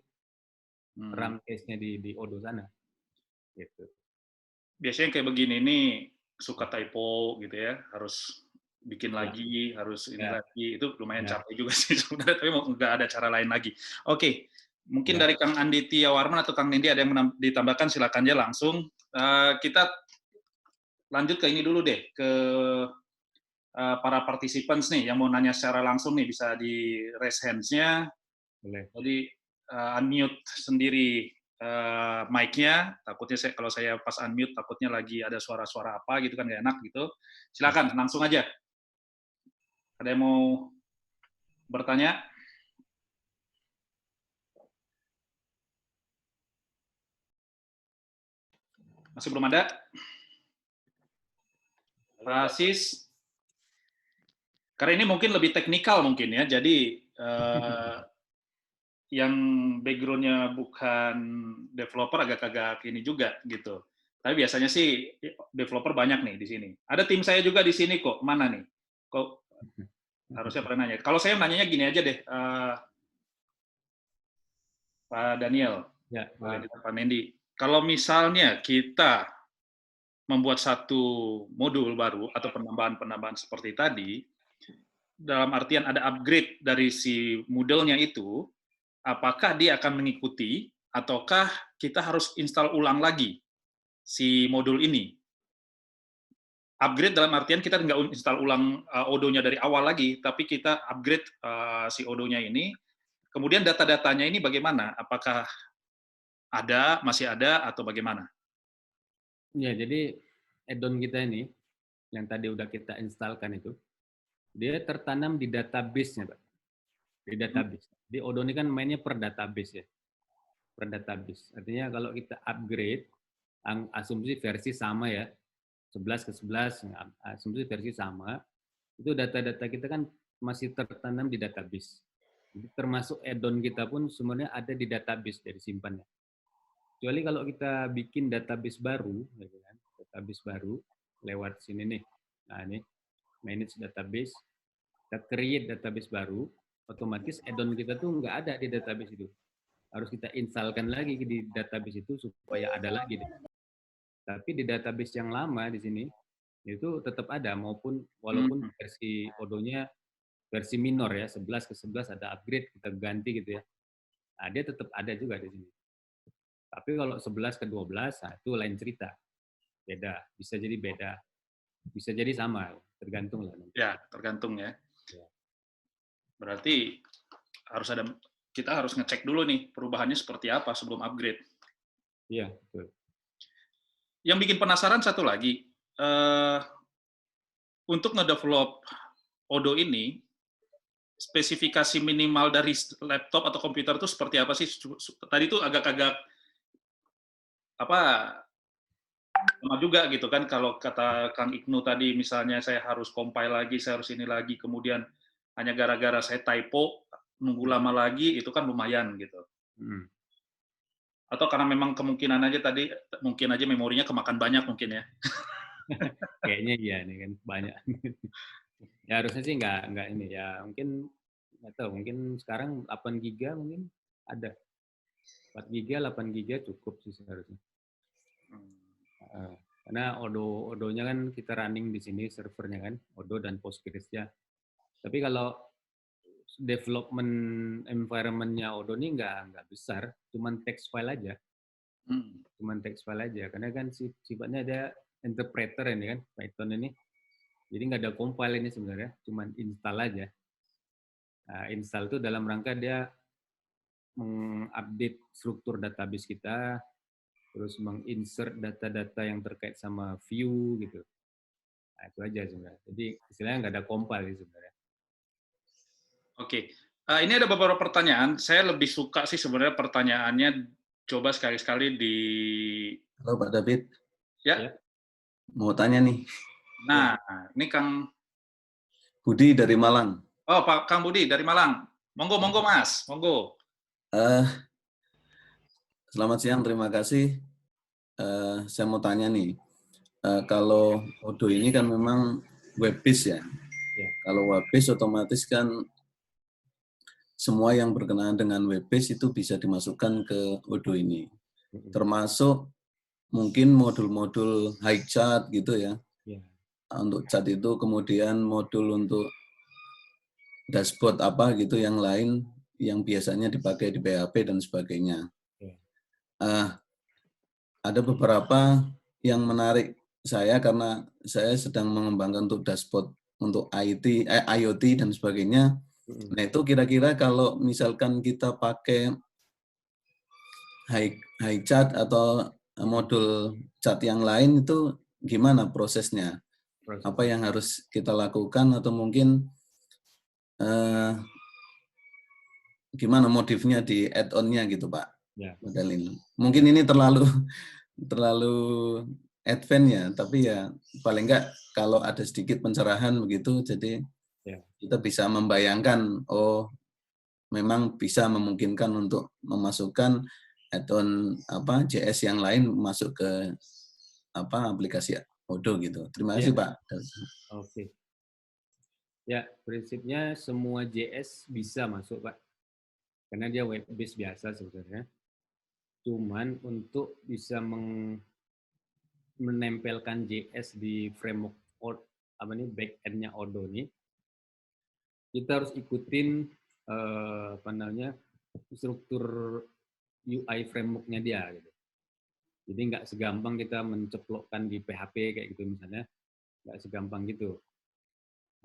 RAM cache-nya di Odo sana gitu. Biasanya kayak begini nih suka typo gitu ya, harus bikin Ya, lagi, harus ini ya, lagi, itu lumayan ya, capek juga sih sebenarnya, tapi nggak ada cara lain lagi. Oke, mungkin ya. dari Kang Andi Tiawarman atau Kang Nindi ada yang ditambahkan, silakan aja langsung. Kita lanjut ke ini dulu deh, ke para participants nih yang mau nanya secara langsung nih, bisa di raise hands-nya. Boleh. Jadi unmute sendiri mic-nya, takutnya kalau saya pas unmute takutnya lagi ada suara-suara apa gitu kan nggak enak gitu. Ya. Silakan langsung aja. Ada yang mau bertanya? Masih belum ada? Rasis? Karena ini mungkin lebih teknikal mungkin ya, jadi yang background-nya bukan developer agak-agak ini juga gitu. Tapi biasanya sih developer banyak nih di sini. Ada tim saya juga di sini kok. Mana nih? Kok harusnya pernah nanya. Kalau saya nanyanya gini aja deh, Pak Daniel, Ya, boleh. Pak Nendi. Kalau misalnya kita membuat satu modul baru atau penambahan-penambahan seperti tadi, dalam artian ada upgrade dari si modelnya itu, apakah dia akan mengikuti ataukah kita harus install ulang lagi si modul ini? Upgrade dalam artian kita nggak install ulang Odo-nya dari awal lagi, tapi kita upgrade si Odo-nya ini. Kemudian data-datanya ini bagaimana? Apakah masih ada, atau bagaimana? Ya, jadi add-on kita ini yang tadi udah kita instalkan itu, dia tertanam di database-nya, Pak. Di database. Di Odo ini kan mainnya per database ya. Per database. Artinya kalau kita upgrade, asumsi versi sama ya, 11 ke 11, asumsi versi sama, itu data-data kita kan masih tertanam di database. Jadi termasuk add-on kita pun sebenarnya ada di database dari simpannya. Kecuali kalau kita bikin database baru, gitu kan, database baru lewat sini nih. Nah ini manage database, kita create database baru, otomatis add-on kita tuh nggak ada di database itu. Harus kita installkan lagi di database itu supaya ada lagi deh. Tapi di database yang lama di sini itu tetap ada, walaupun versi Odo-nya versi minor ya, 11 ke 11 ada upgrade, kita ganti gitu ya. Nah, dia tetap ada juga di sini. Tapi kalau 11 ke 12, nah itu lain cerita. Beda, bisa jadi beda. Bisa jadi sama, tergantung lah. Ya, tergantung ya. Ya. Berarti kita harus ngecek dulu nih perubahannya seperti apa sebelum upgrade. Iya, betul. Yang bikin penasaran satu lagi, untuk ngedevelop Odo ini, spesifikasi minimal dari laptop atau komputer itu seperti apa sih? Tadi itu agak-agak apa sama juga gitu kan, kalau kata Kang Ibnu tadi misalnya saya harus compile lagi, saya harus ini lagi, kemudian hanya gara-gara saya typo nunggu lama lagi, itu kan lumayan gitu. Atau karena memang kemungkinan aja tadi mungkin aja memorinya kemakan banyak mungkin ya. Kayaknya iya nih kan banyak. Ya harusnya sih nggak ini ya, mungkin nggak tahu, mungkin sekarang 8 giga mungkin ada. 4 giga, 8 giga cukup sih seharusnya. Karena Odo-nya kan kita running di sini servernya kan, Odo dan Postgres-nya. Tapi kalau development environment-nya Odo ini nggak besar, cuman text file aja. Cuman text file aja, karena kan sifatnya ada interpreter ini kan, Python ini. Jadi nggak ada compile ini sebenarnya, cuman install aja. Nah, install itu dalam rangka dia mengupdate struktur database kita, terus menginsert data-data yang terkait sama view gitu. Nah, itu aja sebenarnya. Jadi istilahnya nggak ada compile sebenarnya. Oke, ini ada beberapa pertanyaan. Saya lebih suka sih sebenarnya pertanyaannya. Coba sekali-sekali di Halo Pak David, ya. Ya. mau tanya nih. Nah, ini Kang Budi dari Malang. Oh, Pak Kang Budi dari Malang. Monggo, monggo Mas, monggo. Selamat siang, terima kasih. Saya mau tanya nih, kalau Odoo ini kan memang web based ya. Ya. Kalau web based otomatis kan semua yang berkenaan dengan web based itu bisa dimasukkan ke Odoo ini. Termasuk mungkin modul-modul high chart gitu ya. Ya. Untuk chat itu, kemudian modul untuk dashboard apa gitu yang lain yang biasanya dipakai di PHP dan sebagainya. Ada beberapa yang menarik saya karena saya sedang mengembangkan untuk dashboard untuk IoT dan sebagainya. Nah itu kira-kira kalau misalkan kita pakai high chat atau modul chat yang lain itu gimana prosesnya? Apa yang harus kita lakukan atau mungkin gimana modifnya di add-on-nya gitu Pak? Ya. Model ini. Mungkin ini terlalu advance ya, tapi ya paling enggak kalau ada sedikit pencerahan begitu, jadi kita bisa membayangkan, oh memang bisa memungkinkan untuk memasukkan add-on JS yang lain masuk ke aplikasi Odoo gitu. Terima kasih Pak. Oke. Ya, prinsipnya semua JS bisa masuk Pak, karena dia web based biasa sebenarnya. Cuman untuk bisa menempelkan JS di framework back-end-nya Odoo ini, kita harus ikutin struktur UI framework-nya dia gitu. Jadi nggak segampang kita menceplokkan di PHP kayak gitu misalnya, nggak segampang gitu.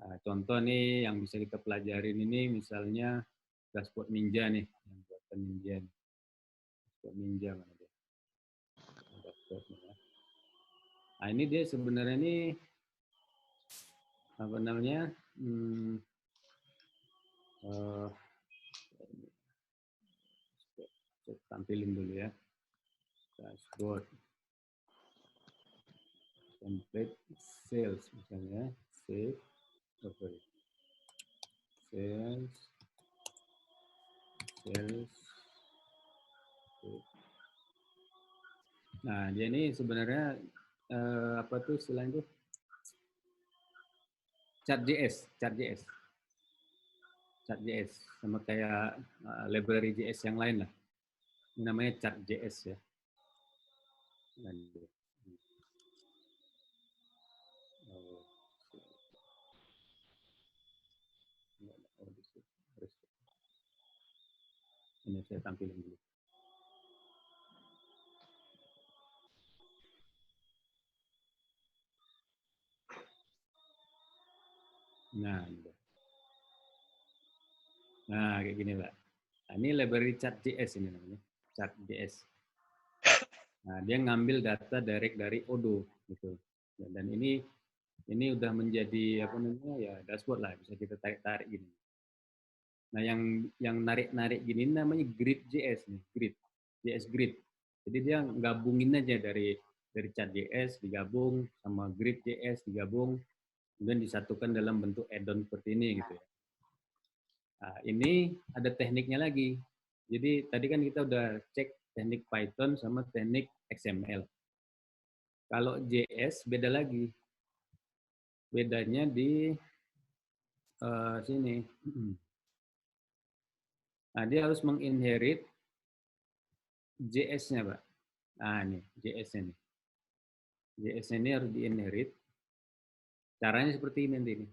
Nah, contoh nih yang bisa kita pelajarin ini misalnya dashboard Ninja nih, yang buatan Ninja nih. Dashboard Ninja mana dia? Dashboardnya. Nah ini dia sebenarnya ini apa namanya? Saya tampilin dulu ya. Dashboard. Template sales misalnya. Sales. Nah, dia ini sebenarnya apa tuh istilahnya itu? Chat.js sama kayak library JS yang lain lah. Ini namanya Chat.js ya. Ini saya tampilin dulu. Nah, kayak gini Pak. Nah, ini library Chat.js ini namanya, Chat.js. Nah, dia ngambil data direct dari Odoo gitu. Dan ini udah menjadi apa namanya ya dashboard lah, bisa kita tarik-tarik gini. Nah, yang narik-narik gini namanya Grid.js nih, JS Grid. Jadi dia gabungin aja dari Chat.js digabung sama Grid.js digabung, kemudian disatukan dalam bentuk add-on seperti ini gitu ya. Nah, ini ada tekniknya lagi. Jadi tadi kan kita udah cek teknik Python sama teknik XML. Kalau JS beda lagi. Bedanya di sini. Nah, dia harus menginherit JS-nya, Pak. Nah, ini JS-nya nih. JS-nya ini harus diinherit. Caranya seperti ini nanti.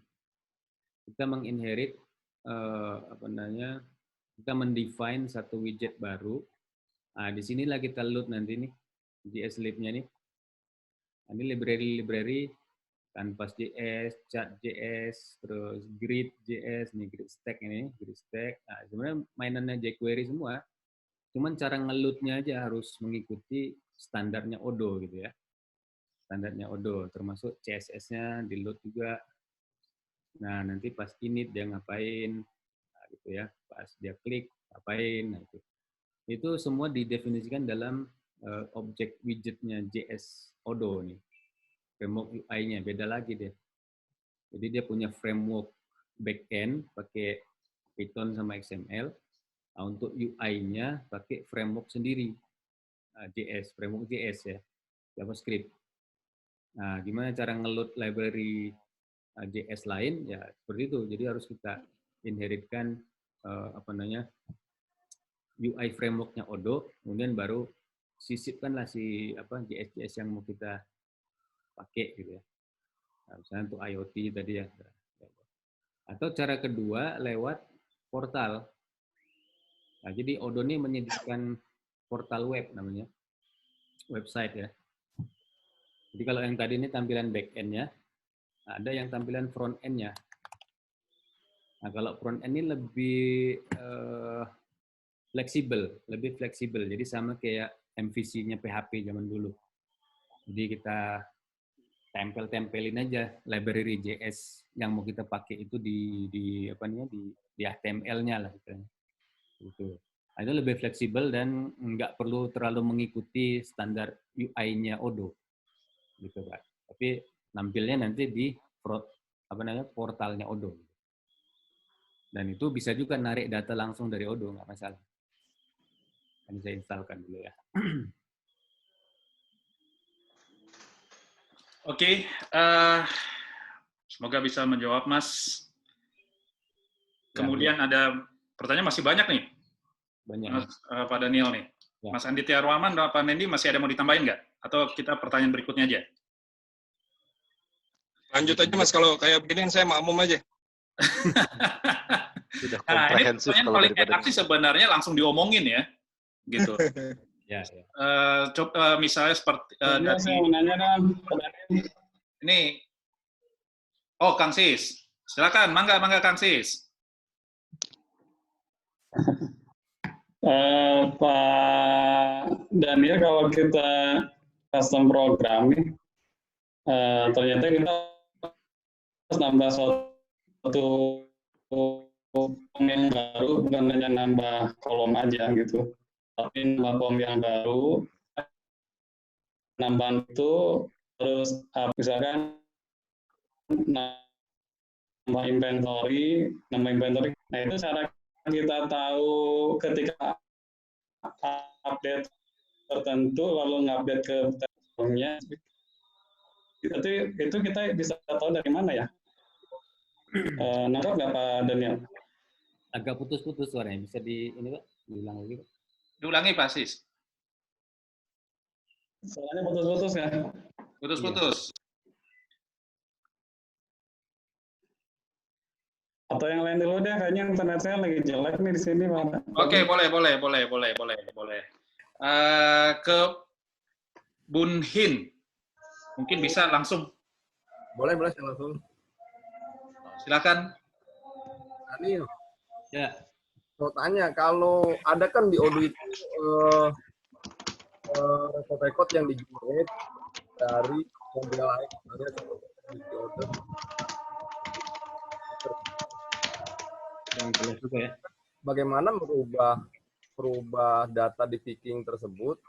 Kita menginherit kita mendefine satu widget baru. Nah, di sinilah kita load nanti nih JS lib-nya nih. Nah, ini library Canvas.js, Chat.js, terus Grid.js, nih Grid Stack ini, Grid Stack. Nah, sebenarnya mainannya jQuery semua, cuman cara ngeload-nya aja harus mengikuti standarnya Odoo gitu ya. Standarnya Odoo, termasuk CSS-nya di load juga. Nah, nanti pas init dia ngapain, nah, gitu ya. Pas dia klik, ngapain, nah itu. Itu semua didefinisikan dalam objek widgetnya JS Odoo nih. Framework UI-nya beda lagi deh. Jadi dia punya framework backend pakai Python sama XML. Nah, untuk UI-nya pakai framework sendiri, framework JS ya, JavaScript. Nah, gimana cara ngeload library JS lain? Ya seperti itu. Jadi harus kita inheritkan UI framework-nya Odoo, kemudian baru sisipkanlah si JS yang mau kita pakai gitu ya. Nah, misalnya untuk IoT tadi ya. Atau cara kedua lewat portal. Nah, jadi Odoo ini menyediakan portal web namanya, website ya. Jadi kalau yang tadi ini tampilan back-end-nya, ada yang tampilan front-end-nya. Nah, kalau front-end ini lebih fleksibel. Jadi sama kayak MVC-nya PHP zaman dulu. Jadi kita tempelin aja library JS yang mau kita pakai itu di HTML-nya lah gitu. Nah, itu lebih fleksibel dan nggak perlu terlalu mengikuti standar UI-nya Odoo, gitu Pak. Tapi nampilnya nanti di portalnya Odoo. Dan itu bisa juga narik data langsung dari Odoo, nggak masalah. Ini saya instalkan dulu ya. Oke, semoga bisa menjawab, Mas. Kemudian ada pertanyaan masih banyak nih, banyak. Pak Daniel nih. Ya. Mas Andi Tiarwaman, Pak Nendi masih ada mau ditambahin nggak? Atau kita pertanyaan berikutnya aja? Lanjut aja Mas, kalau kayak begini saya makmum aja. Sudah komprehensif. Nah, ini pertanyaan paling enak sih sebenarnya langsung diomongin ya, gitu. Ya. Coba misalnya seperti ini, Kang Sis, silakan, mangga Kang Sis. Pak Daniel, kalau kita custom programming, ternyata kita harus nambah suatu form yang baru, bukan hanya nambah kolom aja gitu, tapi nambah form yang baru. Nambahan itu terus misalkan nambah inventory. Nah, itu cara kita tahu ketika update tertentu lalu ngupdate ke platformnya. Itu kita bisa tahu dari mana ya? Nangkap nggak Pak Daniel? Agak putus-putus suaranya. Bisa diulang lagi Pak? Diulangi Pak Sis. Suaranya putus-putus ya? Putus-putus. Atau yang lain dulu deh, kayaknya internet saya lagi jelek nih di sini Pak. Oke, boleh. Ke Bun Hin, mungkin bisa langsung. Boleh saya langsung. Silakan. Daniel. Ya. Mau tanya, kalau ada kan di Odoo itu record yang di-generate dari mobil lain, misalnya di order. Bagaimana merubah data di picking tersebut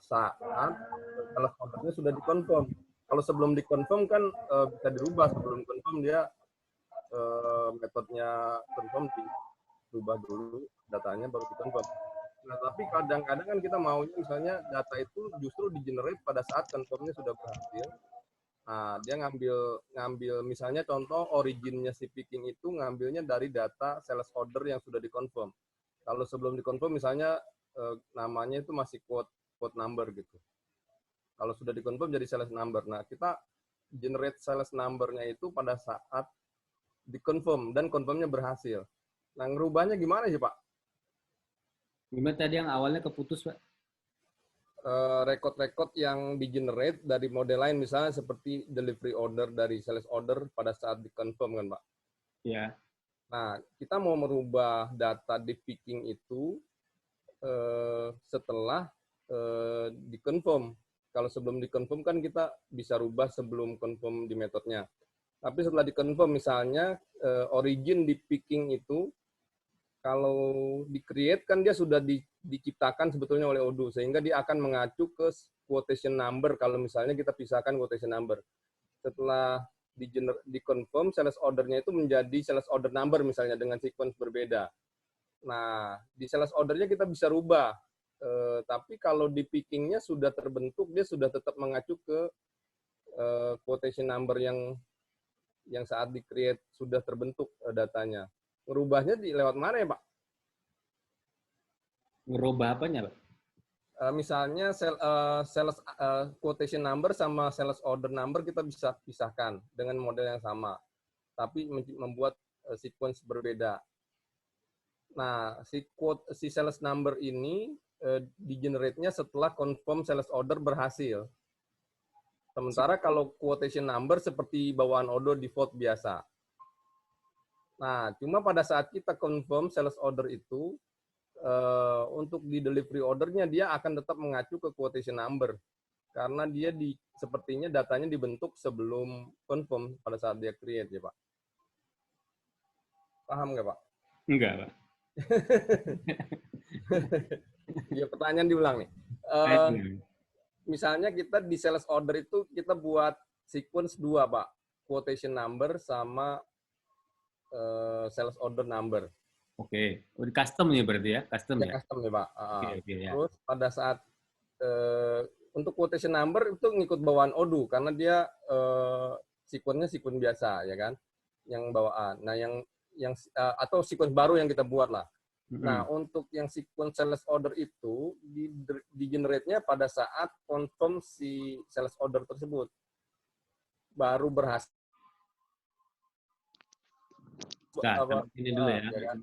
saat kalau ordernya sudah dikonfirm? Kalau sebelum dikonfirm kan bisa dirubah, sebelum confirm dia metodenya confirm dirubah dulu datanya baru dikonfirm. Nah, tapi kadang-kadang kan kita maunya misalnya data itu justru di-generate pada saat confirmnya sudah berhasil. Nah, dia ngambil misalnya contoh originnya si picking itu ngambilnya dari data sales order yang sudah dikonfirm. Kalau sebelum dikonfirm misalnya namanya itu masih quote number gitu. Kalau sudah dikonfirm jadi sales number. Nah, kita generate sales number-nya itu pada saat dikonfirm dan confirmnya berhasil. Nah, ngerubahnya gimana sih, Pak? Gimana tadi yang awalnya keputus, Pak? record-record yang di-generate dari model lain, misalnya seperti delivery order dari sales order pada saat di-confirm kan, Pak? Ya. Nah, kita mau merubah data di picking itu setelah di-confirm. Kalau sebelum di-confirm kan kita bisa rubah sebelum confirm di metodenya. Tapi setelah di-confirm misalnya origin di picking itu kalau di-create kan dia sudah diciptakan sebetulnya oleh Odoo, sehingga dia akan mengacu ke quotation number kalau misalnya kita pisahkan quotation number. Setelah di-confirm, sales order-nya itu menjadi sales order number misalnya dengan sequence berbeda. Nah, di sales order-nya kita bisa rubah. Tapi kalau di picking-nya sudah terbentuk, dia sudah tetap mengacu ke quotation number yang saat di-create sudah terbentuk datanya. Ngerubahnya lewat mana ya, Pak? Ngerubah apanya, Pak? Misalnya sales quotation number sama sales order number kita bisa pisahkan dengan model yang sama, tapi membuat sequence berbeda. Nah, si sales number ini di-generate-nya setelah confirm sales order berhasil. Sementara kalau quotation number seperti bawaan Odoo default biasa. Nah, cuma pada saat kita confirm sales order itu, untuk di delivery order-nya dia akan tetap mengacu ke quotation number. Karena dia sepertinya datanya dibentuk sebelum confirm pada saat dia create ya, Pak. Paham nggak, Pak? Enggak, Pak. Ya, pertanyaan diulang nih. Misalnya kita di sales order itu kita buat sequence 2, Pak. Quotation number sama sales order number. Oke. Udah custom nih berarti ya? Custom ya? Custom nih, Pak. Oke, ya. Terus pada saat untuk quotation number itu ngikut bawaan Odoo karena dia sequence-nya sequence biasa ya kan, yang bawaan. Nah, yang atau sequence baru yang kita buat lah. Nah, untuk yang sequence sales order itu di-generate-nya pada saat confirm si sales order tersebut. Baru berhasil. Nah, ini dulu ya. Ya kan?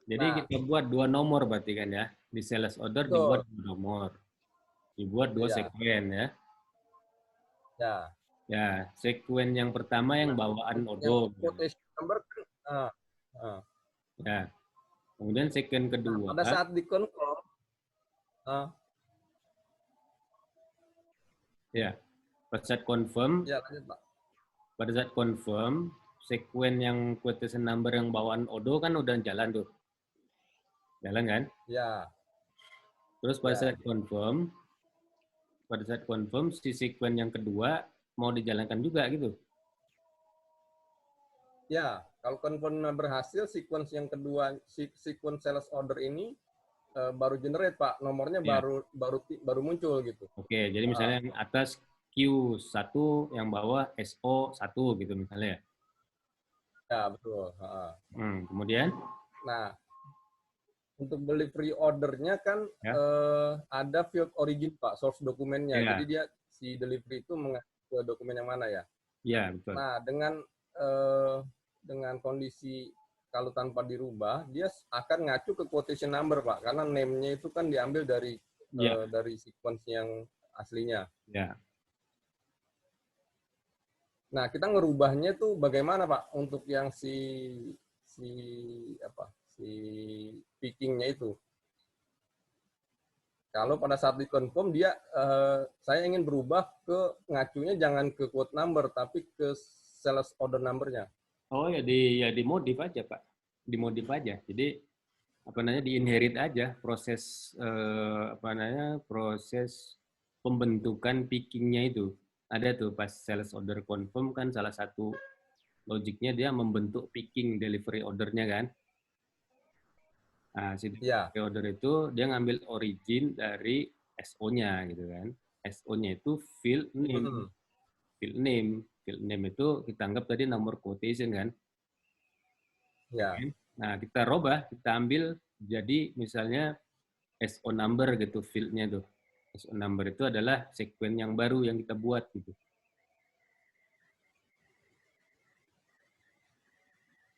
Jadi kita buat 2 nomor berarti kan ya. Di sales order dibuat 2 nomor. Dibuat 2 sekuen ya. Ya. Ya, sekuen yang pertama yang bawaan Odoo. Quotation number ya. Kemudian sekuen kedua. Pada saat di-confirm ya. Pada saat confirm. Ya, lanjut, Pak. Pada saat confirm, sekuen yang quotation number yang bawaan Odoo kan udah jalan tuh. Jalan kan? Ya. Terus pada saat confirm, si sekuen yang kedua mau dijalankan juga gitu. Ya, kalau confirm berhasil, sequence yang kedua, sequence sales order ini baru generate, Pak. Nomornya baru muncul gitu. Oke, jadi misalnya yang atas Q1, yang bawah SO1 gitu misalnya. Ya, betul. Kemudian? Nah, untuk delivery order-nya kan ada field origin, Pak, source dokumennya. Ya. Jadi dia si delivery itu mengacu ke dokumen yang mana ya? Iya, betul. Nah, dengan kondisi kalau tanpa dirubah, dia akan ngacu ke quotation number, Pak, karena name-nya itu kan diambil dari sequence yang aslinya. Ya. Nah, kita ngerubahnya tuh bagaimana, Pak, untuk yang si picking-nya itu. Kalau pada saat di-confirm dia saya ingin berubah ke ngacunya jangan ke quote number tapi ke sales order number-nya. Oh ya dimodif aja, Pak. Dimodif aja. Jadi di-inherit aja proses proses pembentukan picking-nya itu. Ada tuh pas sales order confirm kan salah satu logiknya dia membentuk picking delivery order-nya kan. Nah, si delivery order itu dia ngambil origin dari SO-nya gitu kan. SO-nya itu field name. Field name itu kita anggap tadi nomor quotation kan. Ya. Nah, kita robah, kita ambil jadi misalnya SO number gitu field-nya tuh. SO number itu adalah sekuen yang baru yang kita buat gitu.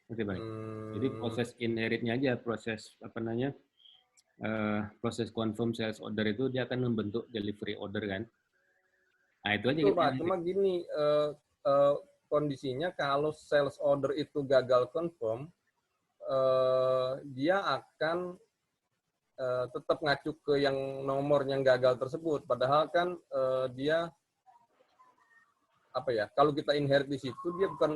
Oke, baik. Jadi proses inherit-nya aja, proses proses confirm sales order itu dia akan membentuk delivery order kan. Nah itu aja. Betul, Pak. Cuma gini, kondisinya kalau sales order itu gagal confirm, dia akan tetap ngacu ke yang nomor yang gagal tersebut. Padahal kan dia apa ya? Kalau kita inherit di situ dia bukan.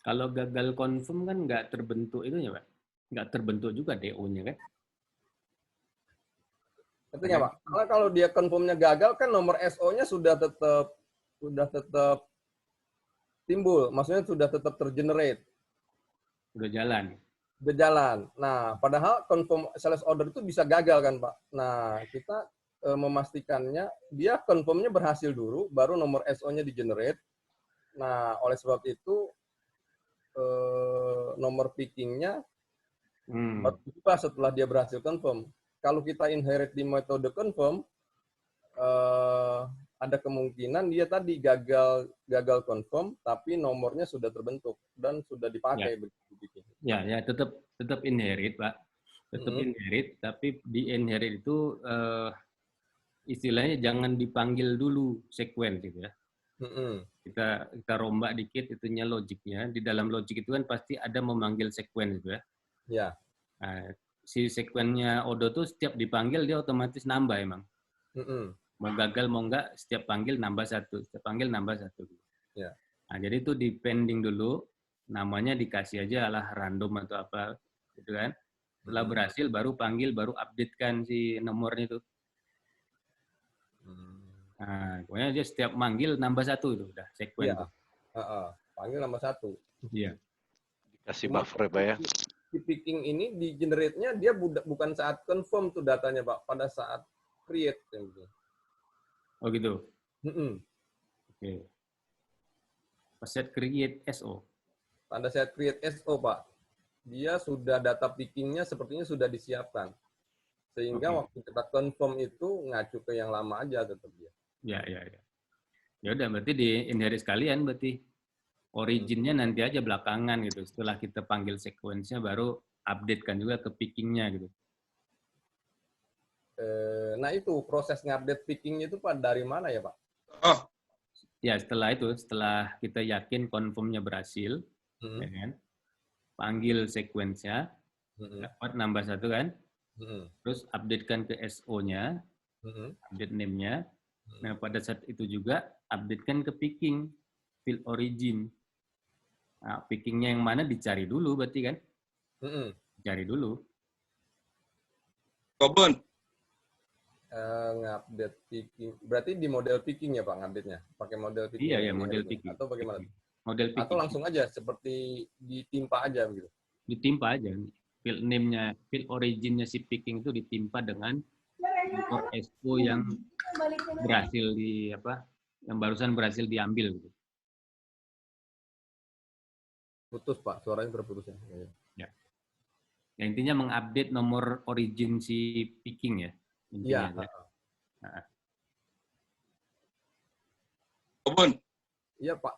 Kalau gagal confirm kan nggak terbentuk itunya, Pak. Nggak terbentuk juga DO-nya kan. Artinya, Pak, karena kalau dia confirmnya gagal kan nomor SO-nya sudah tetap timbul, maksudnya sudah tetap tergenerate. Udah jalan. Udah jalan. Nah, padahal confirm sales order itu bisa gagal kan, Pak. Nah, kita memastikannya dia confirmnya berhasil dulu, baru nomor SO-nya di-generate. Nah, oleh sebab itu nomor pickingnya baru dibuka setelah dia berhasil confirm. Kalau kita inherit di metode confirm, ada kemungkinan dia tadi gagal confirm, tapi nomornya sudah terbentuk dan sudah dipakai. Ya, tetap inherit, Pak. Tetap inherit, tapi di inherit itu istilahnya jangan dipanggil dulu sequence gitu ya. Kita rombak dikit itunya logiknya. Di dalam logik itu kan pasti ada memanggil sequence gitu ya. Ya. Nah, si sekuennya Odo tuh setiap dipanggil dia otomatis nambah emang. Mau gagal mau enggak, setiap panggil nambah satu, setiap panggil nambah satu. Ya. Nah, jadi itu depending dulu, namanya dikasih aja lah random atau apa, gitu kan. Setelah berhasil baru panggil, baru update kan si nomornya itu. Nah, pokoknya dia setiap manggil nambah satu itu udah sekuen. Iya. Panggil nambah satu. Iya. Dikasih buffer Pak ya. Di picking ini di generate-nya dia bukan saat confirm tuh datanya, Pak, pada saat create gitu. Oh gitu. Oke. Pas saat create SO. Pada saat create SO, Pak, dia sudah data pickingnya sepertinya sudah disiapkan. Sehingga waktu kita confirm itu ngacu ke yang lama aja tetap dia. Ya. Ya udah berarti di inherit sekalian berarti originnya nanti aja belakangan gitu. Setelah kita panggil sequence-nya baru update kan juga ke pickingnya gitu. Nah itu proses ngupdate pickingnya itu Pak dari mana ya Pak? Oh. Ya setelah kita yakin confirmnya berhasil, ya kan? Panggil sequence-nya, dapat nambah satu kan? Terus updatekan ke SO-nya, update name-nya. Nah, pada saat itu juga updatekan ke picking, field origin. Nah, pickingnya yang mana dicari dulu berarti kan? Cari dulu. Kobun. Ngupdate picking. Berarti di model picking ya Pak ngupdate-nya? Pakai model picking? Iya, model picking. Atau bagaimana? Model picking. Atau langsung aja seperti ditimpa aja begitu? Ditimpa aja. Field name-nya, field origin-nya si picking itu ditimpa dengan nomor SO yang berhasil yang barusan berhasil diambil gitu. Putus Pak, suaranya berputus ya. Ya. Ya, intinya mengupdate nomor origin si picking ya. Iya. Kobun. Iya Pak.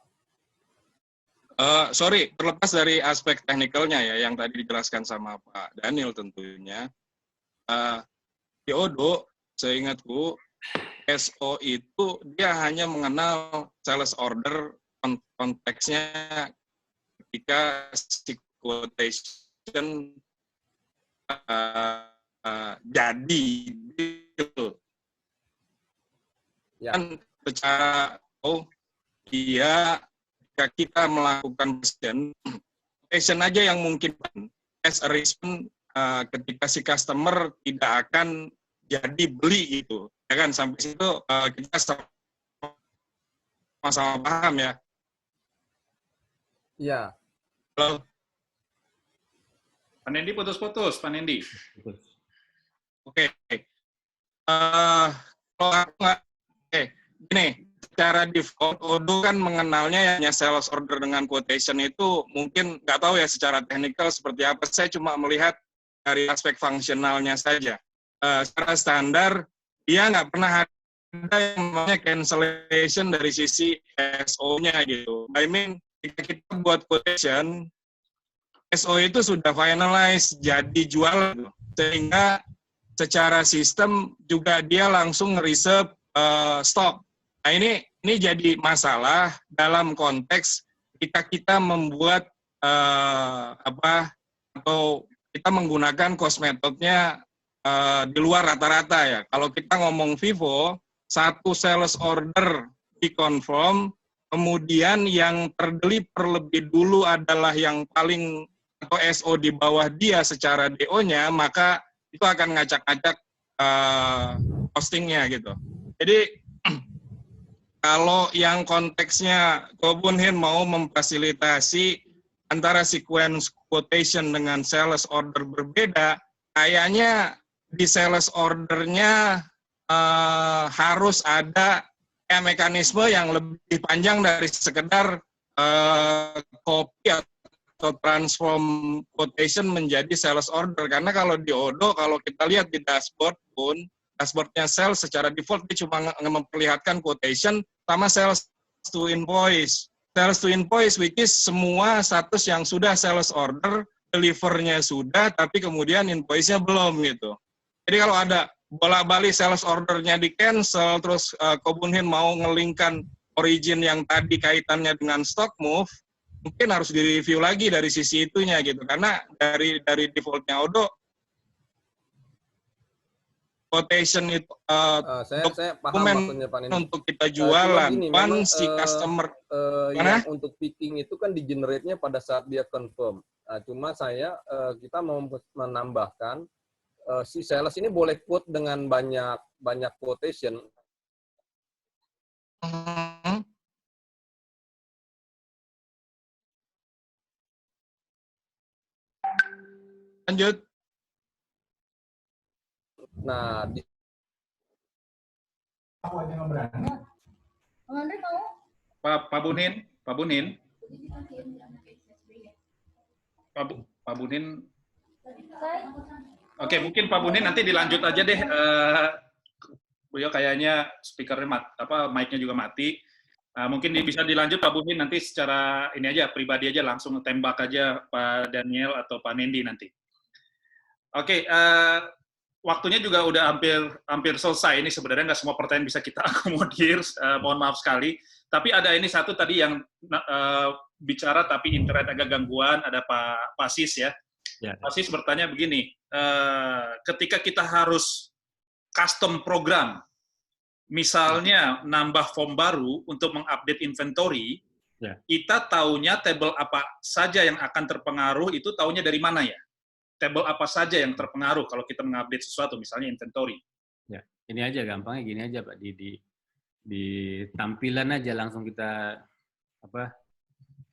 Sorry, terlepas dari aspek teknikalnya ya yang tadi dijelaskan sama Pak Daniel tentunya. Di Odo, seingatku, SO itu dia hanya mengenal sales order konteksnya ketika si quotation jadi gitu. Ya. Kan secara dia jika kita melakukan quotation aja yang mungkin as a reason ketika si customer tidak akan jadi beli itu, ya kan sampai situ kita sama-sama paham ya. Iya. Halo. Pak Nendi putus-putus, Pak Nendi. Oke. Kalau aku nggak, gini, secara default Odoo kan mengenalnya hanya sales order dengan quotation itu mungkin nggak tahu ya secara teknikal seperti apa. Saya cuma melihat dari aspek fungsionalnya saja. Secara standar dia nggak pernah ada yang namanya cancellation dari sisi SO-nya gitu. I mean ketika kita buat quotation, SO itu sudah finalize, jadi jual, sehingga secara sistem juga dia langsung nge-reserve stok. Nah ini jadi masalah dalam konteks ketika kita membuat atau kita menggunakan cost methodnya di luar rata-rata ya. Kalau kita ngomong Vivo, satu sales order dikonfirm, kemudian yang terdeliver lebih dulu adalah yang paling atau SO di bawah dia secara DO-nya, maka itu akan ngacak-ngacak costingnya gitu. Jadi kalau yang konteksnya Kobun Hin mau memfasilitasi antara sequence quotation dengan sales order berbeda, kayaknya di sales ordernya harus ada mekanisme yang lebih panjang dari sekedar copy atau transform quotation menjadi sales order. Karena kalau di Odoo, kalau kita lihat di dashboard pun, dashboardnya sales secara default dia cuma memperlihatkan quotation sama sales to invoice. Sales to invoice, which is semua status yang sudah sales order, delivernya sudah, tapi kemudian invoice-nya belum gitu. Jadi kalau ada bolak-balik sales order-nya di cancel, terus Kobun Hin mau ngelingkan origin yang tadi kaitannya dengan stock move, mungkin harus direview lagi dari sisi itunya gitu. Karena dari default-nya Odoo, quotation itu saya paham maksudnya Pak Nindi. Untuk kita jualan, si customer yang untuk picking itu kan di-generate-nya pada saat dia confirm. Nah, cuma kita mau menambahkan si sales ini boleh quote dengan banyak quotation. Lanjut. Nah, Pak Bunin, Pak Bunin, Oke, mungkin Pak Bunin nanti dilanjut aja deh. Beliau kayaknya speakernya mic-nya juga mati. Mungkin bisa dilanjut Pak Bunin nanti secara ini aja pribadi aja langsung tembak aja Pak Daniel atau Pak Nendi nanti. Oke, waktunya juga udah hampir selesai. Ini sebenarnya nggak semua pertanyaan bisa kita akomodir. Mohon maaf sekali. Tapi ada ini satu tadi yang bicara tapi internet agak gangguan. Ada Pak Sis ya. Pak Sis bertanya begini. Ketika kita harus custom program, misalnya nambah form baru untuk mengupdate inventory, kita taunya table apa saja yang akan terpengaruh itu taunya dari mana ya? Table apa saja yang terpengaruh kalau kita mengupdate sesuatu, misalnya inventory? Ya, ini aja gampangnya gini aja Pak, di tampilan aja langsung kita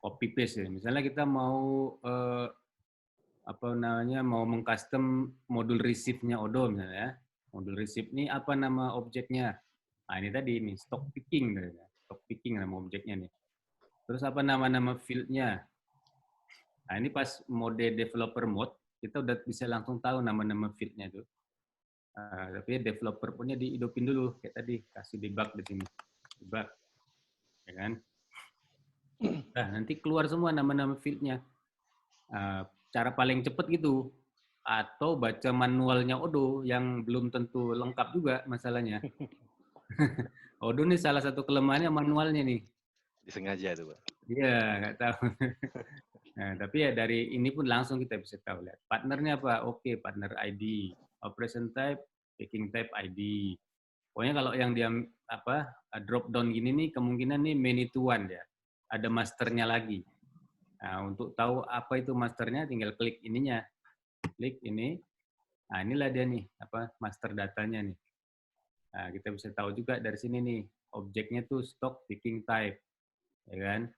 copy paste ya. Misalnya kita mau mau mengcustom modul receive-nya Odoo misalnya ya. Modul receive ini apa nama objeknya? Nah, ini tadi ini stock picking stock picking nama objeknya nih. Terus apa nama field-nya? Nah, ini pas mode developer mode kita udah bisa langsung tahu nama-nama field-nya tuh. Tapi developer punya dihidupin dulu kayak tadi, kasih debug di sini. Debug. Ya kan? Nah, nanti keluar semua nama-nama field-nya. Cara paling cepat gitu, atau baca manualnya Odoo yang belum tentu lengkap juga masalahnya. Odoo nih salah satu kelemahannya manualnya nih. Disengaja tuh Pak. Iya, nggak tahu. Nah, tapi ya dari ini pun langsung kita bisa tahu lihat. Partnernya apa? Oke, partner ID, operation type, picking type ID. Pokoknya kalau yang dia drop down gini nih kemungkinan nih many to one ya. Ada masternya lagi. Nah, untuk tahu apa itu masternya, tinggal klik ininya. Klik ini. Nah, inilah dia nih, master datanya nih. Nah, kita bisa tahu juga dari sini nih, objeknya tuh stock picking type. Ya kan?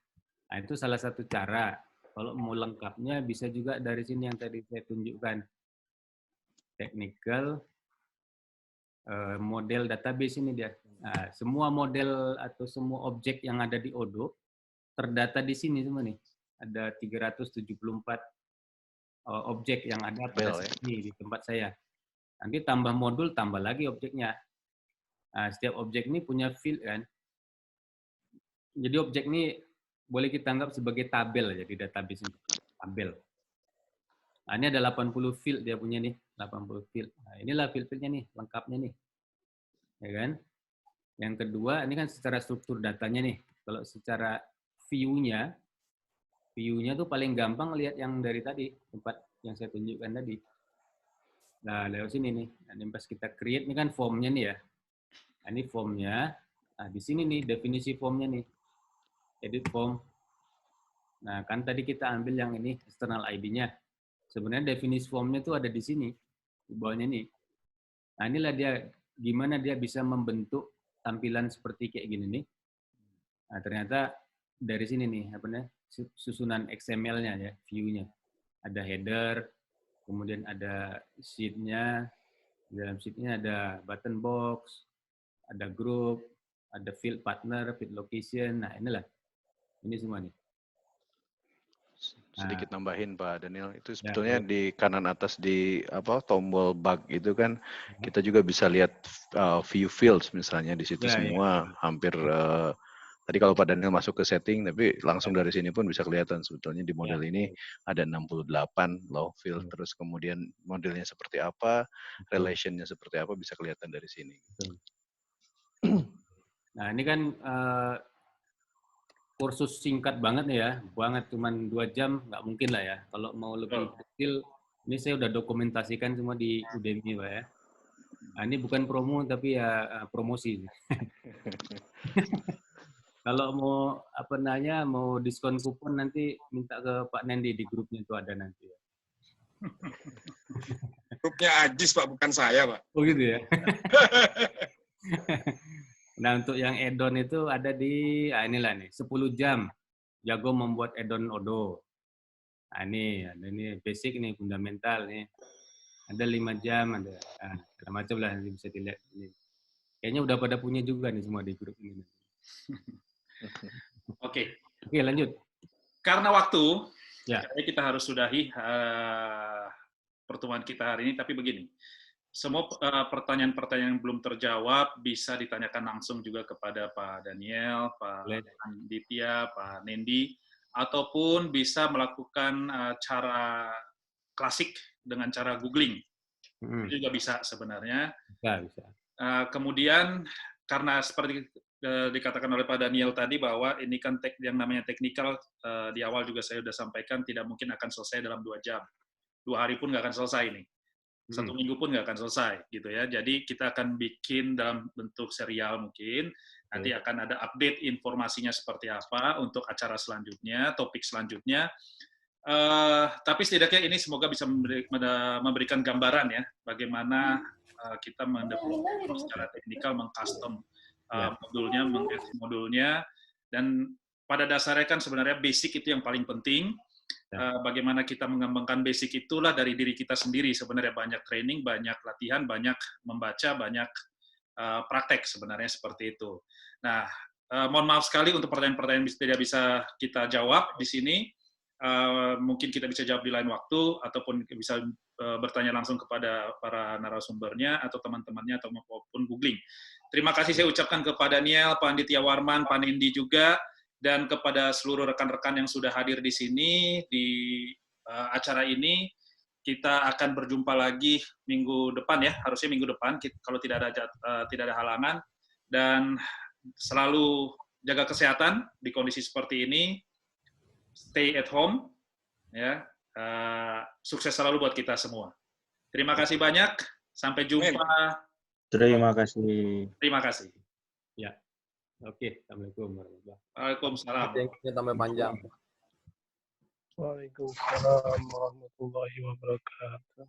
Nah, itu salah satu cara. Kalau mau lengkapnya, bisa juga dari sini yang tadi saya tunjukkan. Technical, model database ini dia. Nah, semua model atau semua objek yang ada di Odoo, terdata di sini semua nih. Ada 374 objek yang ada pada sini di tempat saya. Nanti tambah modul, tambah lagi objeknya. Nah, setiap objek ini punya field kan. Jadi objek ini boleh kita anggap sebagai tabel aja di database ini. Tabel. Nah, ini ada 80 field dia punya nih, 80 field. Nah, inilah field-fieldnya nih, lengkapnya nih. Ya kan? Yang kedua, ini kan secara struktur datanya nih. Kalau secara view-nya tuh paling gampang lihat yang dari tadi, tempat yang saya tunjukkan tadi. Nah, lewat sini nih. Nah, ini pas kita create, ini kan form-nya nih ya. Nah, ini form-nya. Nah, di sini nih, definisi form-nya nih. Edit form. Nah, kan tadi kita ambil yang ini, external ID-nya. Sebenarnya definisi formnya itu ada di sini, di bawahnya nih. Nah, inilah dia, gimana dia bisa membentuk tampilan seperti kayak gini nih. Nah, ternyata dari sini nih, apa namanya, susunan XML-nya ya, view-nya. Ada header, kemudian ada sheet-nya, dalam sheet-nya ada button box, ada group, ada field partner, field location. Nah, inilah, ini semua nih. Sedikit nambahin Pak Daniel, itu sebetulnya di kanan atas di tombol bug itu kan kita juga bisa lihat view fields misalnya di situ semua hampir tadi kalau Pak Daniel masuk ke setting tapi langsung dari sini pun bisa kelihatan sebetulnya di model ini ada 68 loh field, terus kemudian modelnya seperti apa, relationnya seperti apa bisa kelihatan dari sini. Nah, ini kan kursus singkat banget nih ya, banget cuman 2 jam nggak mungkin lah ya. Kalau mau lebih detail, ini saya udah dokumentasikan semua di Udemy Pak ya. Nah, ini bukan promo tapi ya promosi. Kalau mau mau diskon kupon nanti minta ke Pak Nendi di grupnya itu ada nanti ya. Grupnya Ajis Pak, bukan saya Pak. Oh gitu ya. Nah, untuk yang add-on itu ada di, inilah nih, 10 jam jago membuat add-on Odoo. Nah, ini basic nih, fundamental nih. Ada 5 jam, ada macam lah, nanti bisa dilihat. Kayaknya udah pada punya juga nih semua di grup ini. Oke, lanjut. Karena waktu, kita harus sudahi pertemuan kita hari ini, tapi begini. Semua pertanyaan-pertanyaan yang belum terjawab bisa ditanyakan langsung juga kepada Pak Daniel, Pak Ditya, Pak Nendi, ataupun bisa melakukan cara klasik dengan cara googling. Itu juga bisa sebenarnya. Bisa. Kemudian, karena seperti dikatakan oleh Pak Daniel tadi bahwa ini kan yang namanya teknikal, di awal juga saya sudah sampaikan tidak mungkin akan selesai dalam 2 jam. 2 hari pun nggak akan selesai ini. 1 minggu pun nggak akan selesai gitu ya. Jadi kita akan bikin dalam bentuk serial mungkin. Nanti akan ada update informasinya seperti apa untuk acara selanjutnya, topik selanjutnya. Tapi setidaknya ini semoga bisa memberikan gambaran ya bagaimana kita mendevelop secara teknikal, mengcustom modulnya, mengedit modulnya, dan pada dasarnya kan sebenarnya basic itu yang paling penting. Bagaimana kita mengembangkan basic itulah dari diri kita sendiri. Sebenarnya banyak training, banyak latihan, banyak membaca, banyak praktek sebenarnya seperti itu. Nah, mohon maaf sekali untuk pertanyaan-pertanyaan yang tidak bisa kita jawab di sini. Mungkin kita bisa jawab di lain waktu, ataupun bisa bertanya langsung kepada para narasumbernya, atau teman-temannya, atau maupun googling. Terima kasih saya ucapkan kepada Daniel, Pak Ditya Warman, Pak Nendi juga, dan kepada seluruh rekan-rekan yang sudah hadir di sini, di acara ini. Kita akan berjumpa lagi minggu depan ya, harusnya minggu depan, kalau tidak ada halangan. Dan selalu jaga kesehatan di kondisi seperti ini, stay at home, ya. Sukses selalu buat kita semua. Terima kasih banyak, sampai jumpa. Terima kasih. Terima kasih. Ya. Oke, Assalamualaikum warahmatullahi wabarakatuh. Waalaikumsalam. Yang tambah panjang. Waalaikumsalam warahmatullahi wabarakatuh.